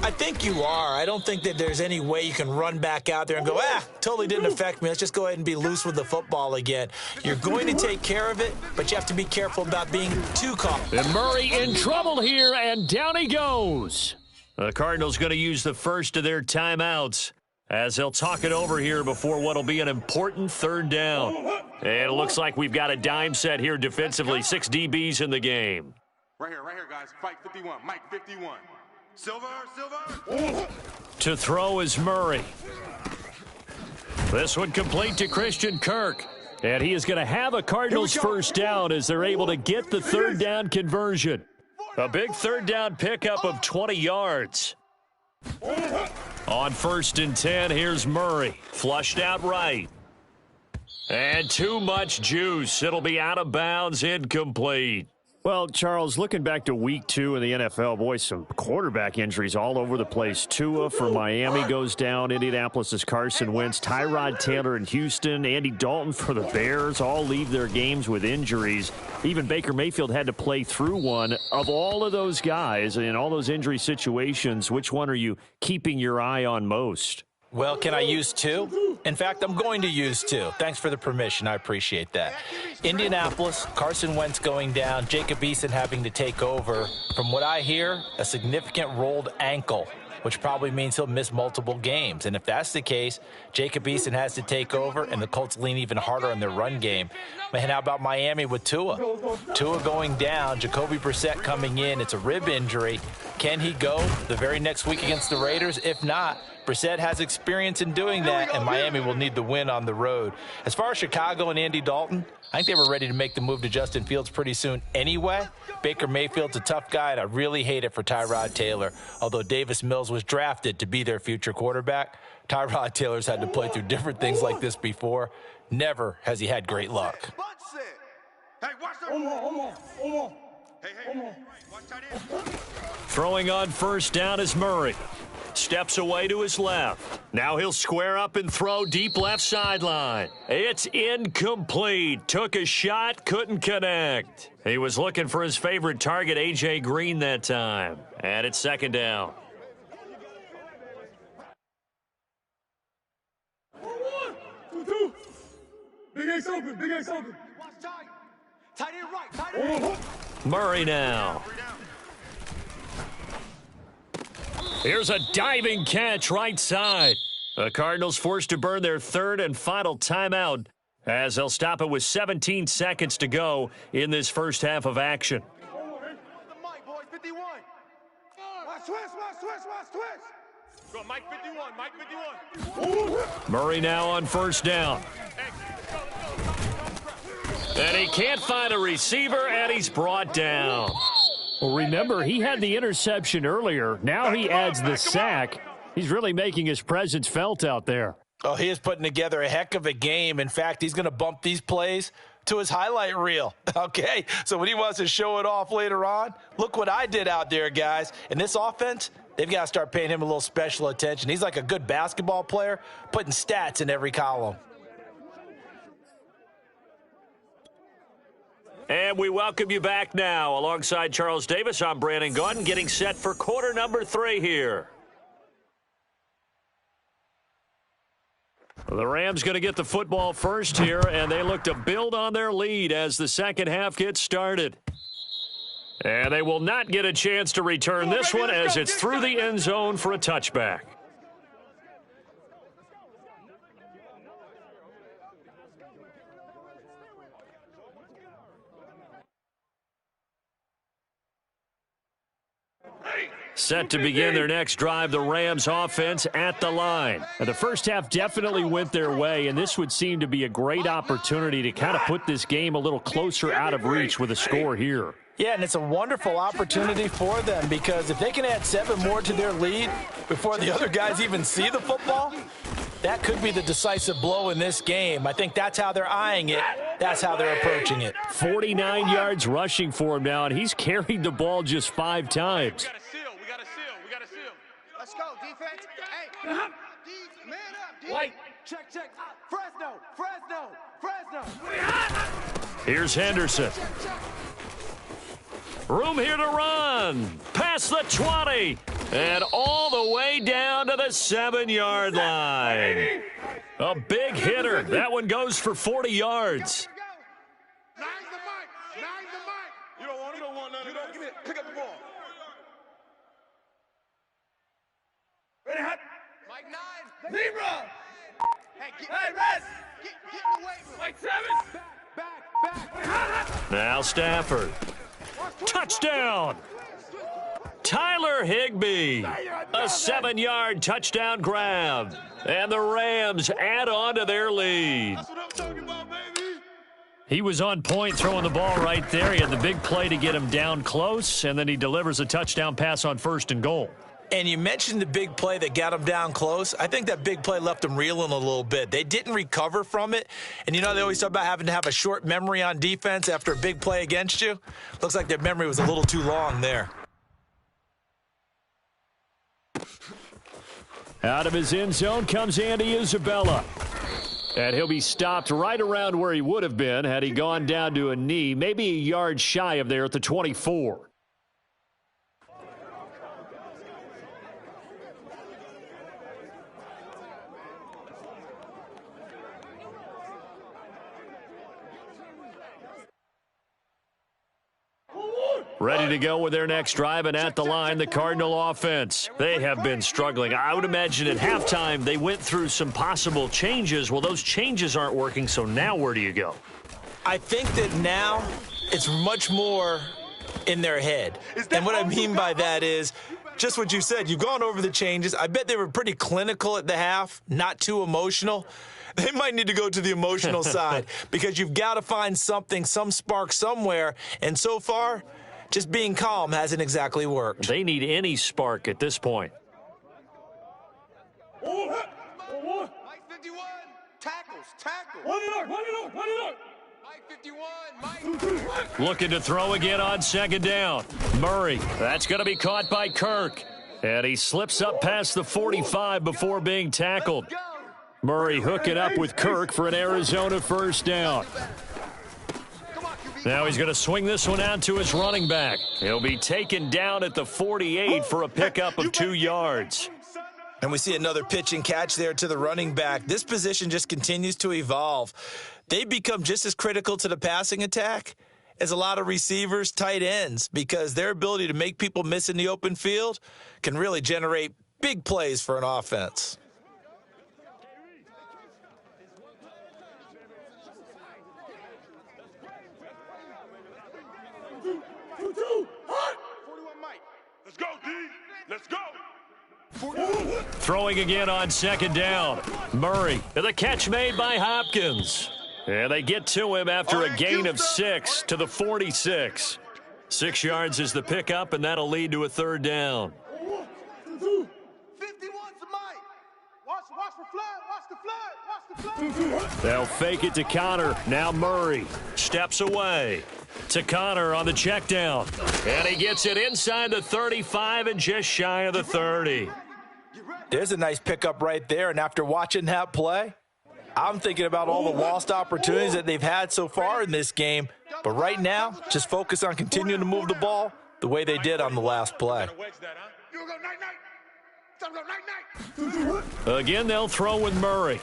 I think you are. I don't think that there's any way you can run back out there and go, totally didn't affect me. Let's just go ahead and be loose with the football again. You're going to take care of it, but you have to be careful about being too cautious. And Murray in trouble here, and down he goes. The Cardinals going to use the first of their timeouts as they'll talk it over here before what will be an important third down. And it looks like we've got a dime set here defensively. 6 DBs in the game. Right here, guys. Fight 51. Mike 51. Silver. To throw is Murray. This one complete to Christian Kirk. And he is going to have a Cardinals first down as they're able to get the third down conversion. A big third down pickup of 20 yards. On 1st and 10, here's Murray. Flushed out right. And too much juice. It'll be out of bounds, incomplete. Well, Charles, looking back to week 2 in the NFL, boy, some quarterback injuries all over the place. Tua for Miami goes down. Indianapolis' Carson Wentz. Tyrod Taylor in Houston. Andy Dalton for the Bears all leave their games with injuries. Even Baker Mayfield had to play through one. Of all of those guys in all those injury situations, which one are you keeping your eye on most? Well, can I use 2? In fact, I'm going to use 2. Thanks for the permission. I appreciate that. Indianapolis, Carson Wentz going down, Jacob Eason having to take over. From what I hear, a significant rolled ankle, which probably means he'll miss multiple games. And if that's the case, Jacob Eason has to take over, and the Colts lean even harder on their run game. Man, how about Miami with Tua? Tua going down, Jacoby Brissett coming in. It's a rib injury. Can he go the very next week against the Raiders? If not, Brissett has experience in doing that, and Miami will need the win on the road. As far as Chicago and Andy Dalton, I think they were ready to make the move to Justin Fields pretty soon anyway. Baker Mayfield's a tough guy, and I really hate it for Tyrod Taylor. Although Davis Mills was drafted to be their future quarterback, Tyrod Taylor's had to play through different things like this before. Never has he had great luck. Throwing on 1st down is Murray. Steps away to his left. Now he'll square up and throw deep left sideline. It's incomplete. Took a shot, couldn't connect. He was looking for his favorite target, A.J. Green, that time. And it's 2nd down. Big Ace open. Watch tight. Tight end right. Tight end right. Murray now. Here's a diving catch right side. The Cardinals forced to burn their 3rd and final timeout as they'll stop it with 17 seconds to go in this first half of action. Go, Mike 51. Murray now on 1st down. And he can't find a receiver, and he's brought down. Well, remember, he had the interception earlier. Now he adds the sack. He's really making his presence felt out there. Oh, he is putting together a heck of a game. In fact, he's going to bump these plays to his highlight reel. Okay, so when he wants to show it off later on, look what I did out there, guys. And this offense, they've got to start paying him a little special attention. He's like a good basketball player, putting stats in every column. And we welcome you back now. Alongside Charles Davis, I'm Brandon Gaudin, getting set for quarter number 3 here. The Rams going to get the football first here, and they look to build on their lead as the second half gets started. And they will not get a chance to return this one as it's through the end zone for a touchback. Set to begin their next drive, the Rams offense at the line. And the first half definitely went their way, and this would seem to be a great opportunity to kind of put this game a little closer out of reach with a score here. Yeah, and it's a wonderful opportunity for them because if they can add 7 more to their lead before the other guys even see the football, that could be the decisive blow in this game. I think that's how they're eyeing it. That's how they're approaching it. 49 yards rushing for him now, and he's carried the ball just 5 times. We got to seal. Let's go, defense. Hey, man up, D. White. Check. Fresno. Here's Henderson. Room here to run. Past the 20. And all the way down to the 7-yard line. A big hitter. That one goes for 40 yards. Nine's the mic. You don't want none of that. Pick up the ball. Zebra. Hey, rest. Get in the weight room. Like 7. Back. Now Stafford. Touchdown. Tyler Higbee. A 7-yard touchdown grab. And the Rams add on to their lead. That's what I'm talking about, baby. He was on point throwing the ball right there. He had the big play to get him down close, and then he delivers a touchdown pass on 1st and goal. And you mentioned the big play that got him down close. I think that big play left them reeling a little bit. They didn't recover from it. And, you know, they always talk about having to have a short memory on defense after a big play against you. Looks like their memory was a little too long there. Out of his end zone comes Andy Isabella. And he'll be stopped right around where he would have been had he gone down to a knee, maybe a yard shy of there at the 24. Ready to go with their next drive, and at the line, the Cardinal offense. They have been struggling. I would imagine at halftime they went through some possible changes. Well, those changes aren't working, so now where do you go? I think that now it's much more in their head. And what I mean by that is just what you said. You've gone over the changes. I bet they were pretty clinical at the half, not too emotional. They might need to go to the emotional side because you've got to find something, some spark somewhere. And so far, just being calm hasn't exactly worked. They need any spark at this point. Mike 51. Tackles. Run it up. Mike 51. Mike. Looking to throw again on 2nd down. Murray. That's going to be caught by Kirk. And he slips up past the 45 before being tackled. Murray hooking up with Kirk for an Arizona 1st down. Now he's going to swing this one out to his running back. He'll be taken down at the 48 for a pickup of 2 yards. And we see another pitch and catch there to the running back. This position just continues to evolve. They become just as critical to the passing attack as a lot of receivers, tight ends, because their ability to make people miss in the open field can really generate big plays for an offense. Let's go, D. Let's go. Throwing again on 2nd down. Murray. And the catch made by Hopkins. And they get to him after a gain of 6 to the 46. 6 yards is the pickup, and that'll lead to a 3rd down. 51 to Mike. Watch the flood. They'll fake it to Connor. Now Murray steps away. To Connor on the check down. And he gets it inside the 35 and just shy of the 30. There's a nice pickup right there, and after watching that play, I'm thinking about all the lost opportunities that they've had so far in this game. But right now, just focus on continuing to move the ball the way they did on the last play. Again, they'll throw with Murray.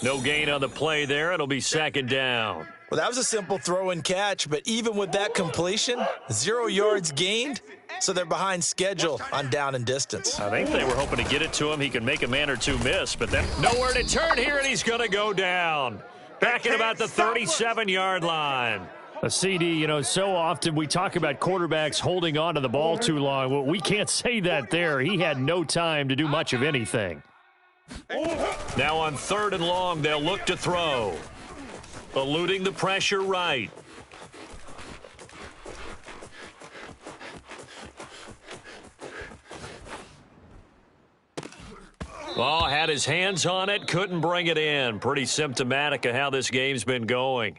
No gain on the play there. It'll be 2nd down. Well, that was a simple throw and catch, but even with that completion, 0 yards gained, so they're behind schedule on down and distance. I think they were hoping to get it to him. He could make a man or two miss, but then nowhere to turn here, and he's going to go down. Back at about the 37-yard line. A CD, you know, so often we talk about quarterbacks holding on to the ball too long. Well, we can't say that there. He had no time to do much of anything. Now on 3rd and long, they'll look to throw. Eluding the pressure right. Oh, had his hands on it, couldn't bring it in. Pretty symptomatic of how this game's been going.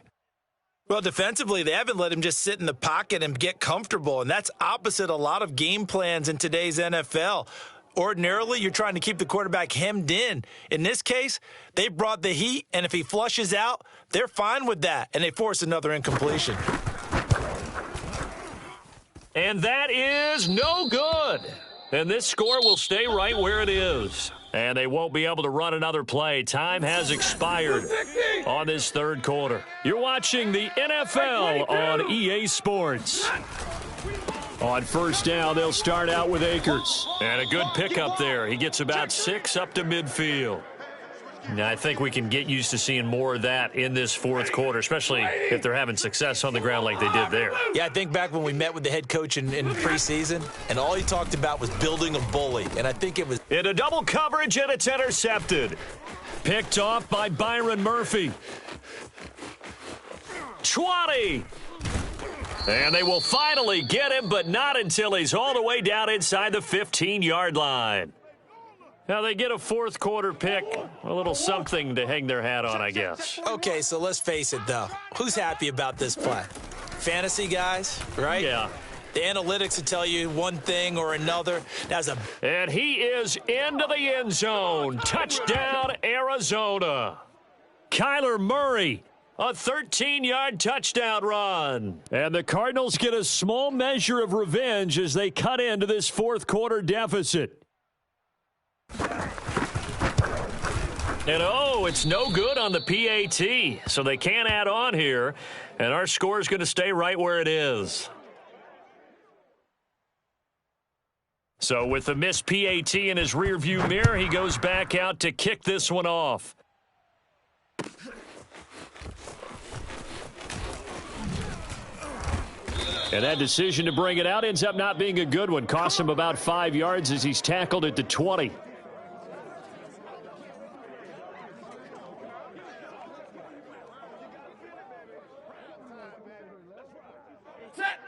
Well, defensively, they haven't let him just sit in the pocket and get comfortable, and that's opposite a lot of game plans in today's NFL. Ordinarily, you're trying to keep the quarterback hemmed in. In this case, they brought the heat, and if he flushes out, they're fine with that, and they force another incompletion. And that is no good. And this score will stay right where it is. And they won't be able to run another play. Time has expired on this 3rd quarter. You're watching the NFL on EA Sports. On first down, they'll start out with Akers. And a good pickup there. He gets about 6 up to midfield. Now, I think we can get used to seeing more of that in this fourth quarter, especially if they're having success on the ground like they did there. Yeah, I think back when we met with the head coach in preseason, and all he talked about was building a bully. And I think it was... In a double coverage, and it's intercepted. Picked off by Byron Murphy. 20. And they will finally get him, but not until he's all the way down inside the 15-yard line. Now, they get a fourth quarter pick, a little something to hang their hat on, I guess. Okay, so let's face it, though. Who's happy about this play? Fantasy guys, right? Yeah. The analytics will tell you one thing or another. And he is into the end zone. Touchdown, Arizona. Kyler Murray, a 13-yard touchdown run. And the Cardinals get a small measure of revenge as they cut into this fourth quarter deficit. And it's no good on the PAT, so they can't add on here, and our score is going to stay right where it is. So with the missed PAT in his rearview mirror, he goes back out to kick this one off. And that decision to bring it out ends up not being a good one. Costs him about 5 yards as he's tackled at the 20.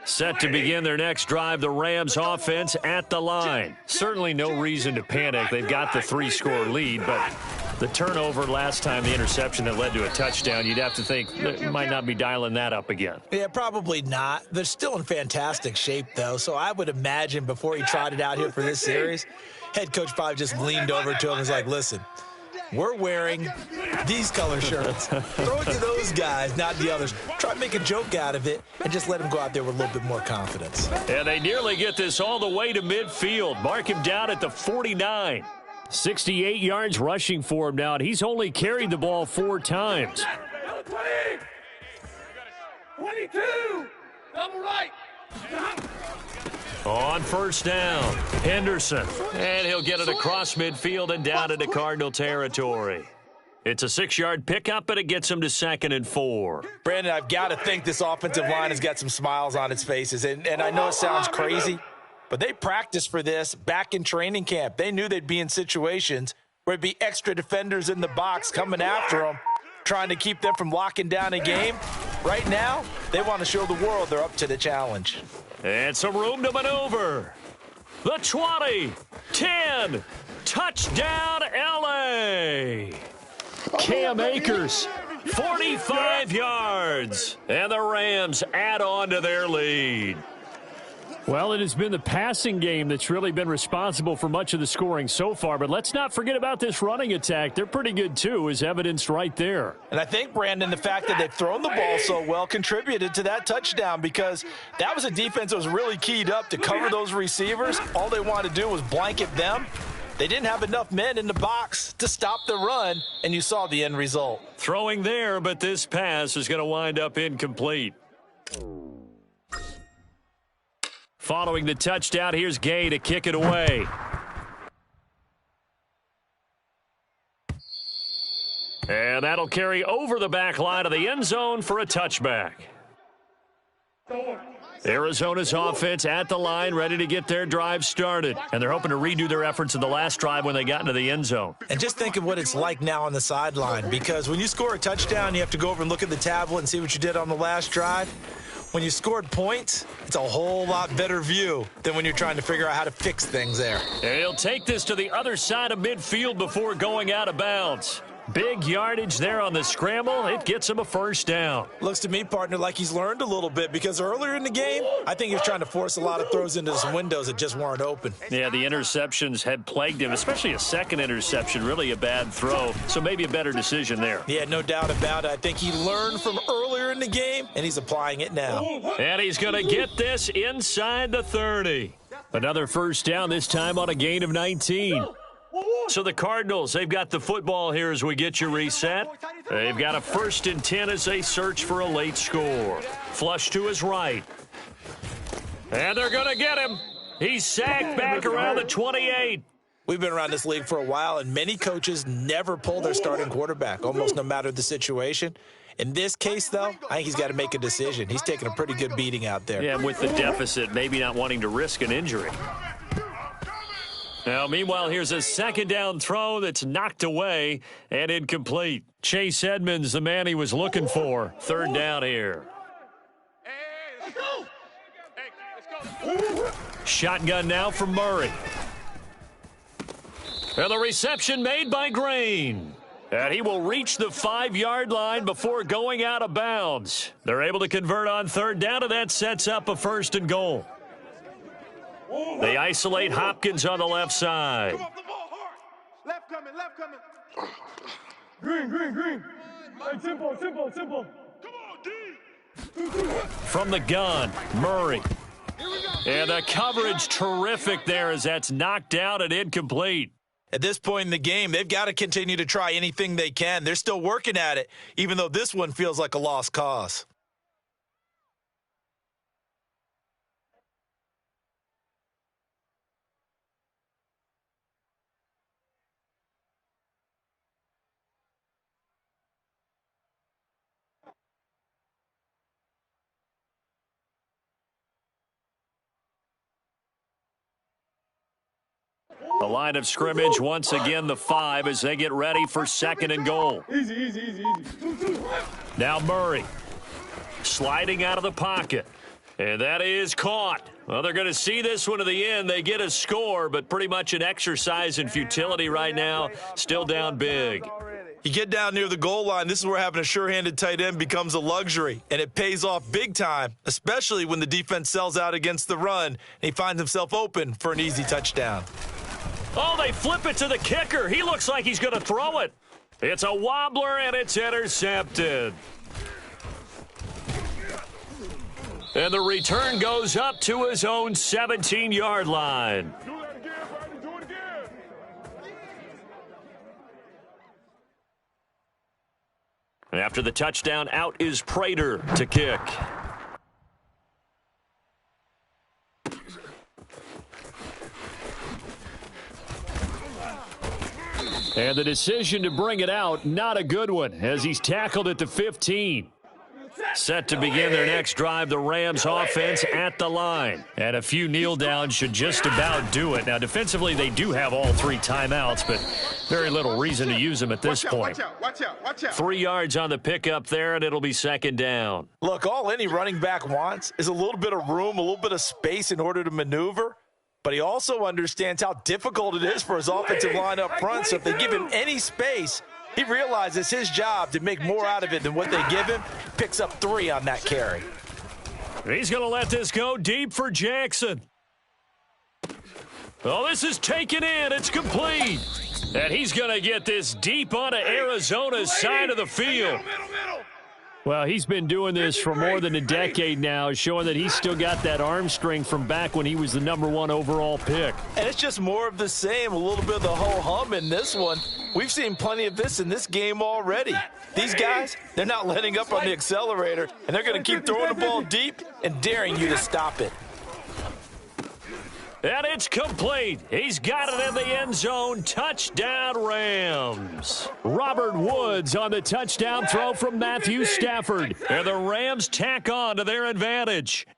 Set to begin their next drive, the Rams offense at the line. Certainly no reason to panic. They've got the 3-score lead, but the turnover last time, the interception that led to a touchdown, you'd have to think they might not be dialing that up again. Yeah, probably not. They're still in fantastic shape, though, so I would imagine before he trotted out here for this series, head coach probably just leaned over to him and was like, listen, we're wearing these color shirts. Throw it to those guys, not the others. Try to make a joke out of it and just let him go out there with a little bit more confidence. And they nearly get this all the way to midfield. Mark him down at the 49. 68 yards rushing for him now, and he's only carried the ball 4 times. 22, double right. On first down, Henderson. And he'll get it across midfield and down into Cardinal territory. It's a 6-yard pickup, but it gets him to 2nd and 4. Brandon, I've got to think this offensive line has got some smiles on its faces. And I know it sounds crazy, but they practiced for this back in training camp. They knew they'd be in situations where there'd be extra defenders in the box coming after them, trying to keep them from locking down a game. Right now, they want to show the world they're up to the challenge. And some room to maneuver. The 20, 10, touchdown LA. Cam Akers, 45 yards. And the Rams add on to their lead. Well, it has been the passing game that's really been responsible for much of the scoring so far. But let's not forget about this running attack. They're pretty good, too, as evidenced right there. And I think, Brandon, the fact that they've thrown the ball so well contributed to that touchdown, because that was a defense that was really keyed up to cover those receivers. All they wanted to do was blanket them. They didn't have enough men in the box to stop the run, and you saw the end result. Throwing there, but this pass is going to wind up incomplete. Following the touchdown, here's Gay to kick it away. And that'll carry over the back line of the end zone for a touchback. Arizona's offense at the line, ready to get their drive started. And they're hoping to redo their efforts in the last drive when they got into the end zone. And just think of what it's like now on the sideline, because when you score a touchdown, you have to go over and look at the tablet and see what you did on the last drive. When you scored points, it's a whole lot better view than when you're trying to figure out how to fix things there. And he'll take this to the other side of midfield before going out of bounds. Big yardage there on the scramble. It gets him a first down. Looks to me, partner, like he's learned a little bit, because earlier in the game, I think he was trying to force a lot of throws into some windows that just weren't open. Yeah, the interceptions had plagued him, especially a second interception, really a bad throw. So maybe a better decision there. Yeah, no doubt about it. I think he learned from earlier in the game, and he's applying it now. And he's going to get this inside the 30. Another first down, this time on a gain of 19. So the Cardinals, they've got the football here as we get you reset. They've got a 1st and 10 as they search for a late score. Flush to his right. And they're going to get him. He's sacked back around the 28. We've been around this league for a while, and many coaches never pull their starting quarterback, almost no matter the situation. In this case, though, I think he's got to make a decision. He's taking a pretty good beating out there. Yeah, with the deficit, maybe not wanting to risk an injury. Now, meanwhile, here's a second down throw that's knocked away and incomplete. Chase Edmonds, the man he was looking for. Third down here. Hey, let's go. Hey, let's go. Shotgun now for Murray. And the reception made by Green. And he will reach the 5-yard line before going out of bounds. They're able to convert on third down, and that sets up a first and goal. They isolate Hopkins on the left side. Come off the ball hard. Left coming, left coming. Green. Hey, simple. Come on, D. From the gun, Murray. And the coverage terrific there as that's knocked down and incomplete. At this point in the game, they've got to continue to try anything they can. They're still working at it, even though this one feels like a lost cause. The line of scrimmage, once again, the 5 as they get ready for second and goal. Easy. Now Murray sliding out of the pocket. And that is caught. Well, they're going to see this one to the end. They get a score, but pretty much an exercise in futility right now. Still down big. You get down near the goal line, this is where having a sure-handed tight end becomes a luxury, and it pays off big time, especially when the defense sells out against the run, and he finds himself open for an easy touchdown. Oh, they flip it to the kicker. He looks like he's going to throw it. It's a wobbler, and it's intercepted. And the return goes up to his own 17-yard line. Do that again, Brandon. Do it again. After the touchdown, out is Prater to kick. And the decision to bring it out, not a good one, as he's tackled at the 15. Set to begin their next drive, the Rams offense at the line. And a few kneel downs should just about do it. Now, defensively, they do have all 3 timeouts, but very little reason to use them at this point. Watch out. 3 yards on the pickup there, and it'll be second down. Look, all any running back wants is a little bit of room, a little bit of space in order to maneuver. But he also understands how difficult it is for his offensive line up front. So if they give him any space, he realizes it's his job to make more out of it than what they give him. Picks up 3 on that carry. He's going to let this go deep for Jackson. Oh, this is taken in. It's complete. And he's going to get this deep onto Arizona's side of the field. Well, he's been doing this for more than a decade now, showing that he's still got that arm strength from back when he was the #1 overall pick. And it's just more of the same, a little bit of the ho-hum in this one. We've seen plenty of this in this game already. These guys, they're not letting up on the accelerator, and they're going to keep throwing the ball deep and daring you to stop it. And it's complete. He's got it in the end zone. Touchdown, Rams. Robert Woods on the touchdown throw from Matthew Stafford. And the Rams tack on to their advantage.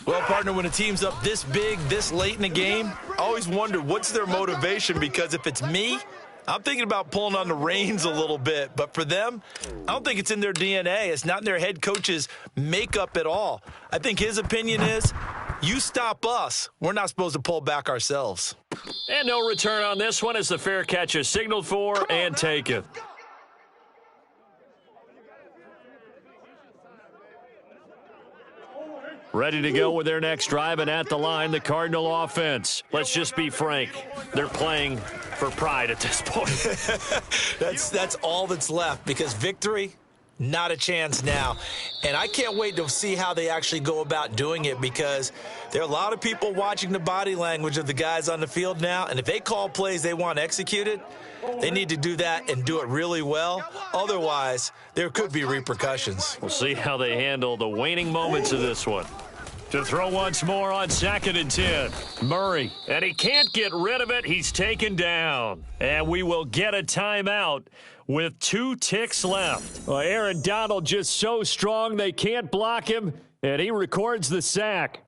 Well, partner, when a team's up this big, this late in the game, I always wonder what's their motivation, because if it's me, I'm thinking about pulling on the reins a little bit. But for them, I don't think it's in their DNA. It's not in their head coach's makeup at all. I think his opinion is, you stop us, we're not supposed to pull back ourselves. And no return on this one as the fair catch is signaled for and taken. Ready to go with their next drive, and at the line, the Cardinal offense. Let's just be frank. They're playing for pride at this point. That's all that's left, because victory, not a chance now. And I can't wait to see how they actually go about doing it, because there are a lot of people watching the body language of the guys on the field now, and if they call plays they want executed, they need to do that and do it really well. Otherwise, there could be repercussions. We'll see how they handle the waning moments of this one. To throw once more on 2nd and 10. Murray, and he can't get rid of it. He's taken down. And we will get a timeout with 2 ticks left. Well, Aaron Donald just so strong they can't block him, and he records the sack.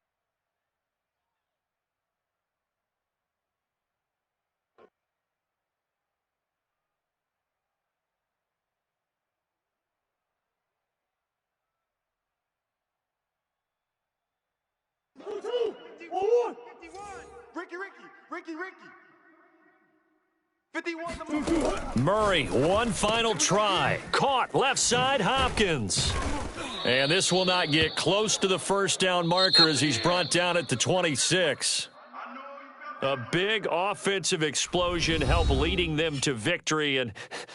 Ricky. 51. Murray, one final try. Caught left side, Hopkins. And this will not get close to the first down marker as he's brought down at the 26. A big offensive explosion helped leading them to victory. And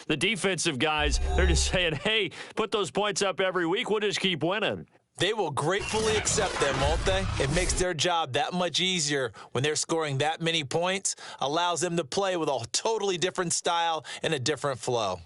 the defensive guys, they're just saying, hey, put those points up every week. We'll just keep winning. They will gratefully accept them, won't they? It makes their job that much easier when they're scoring that many points, allows them to play with a totally different style and a different flow.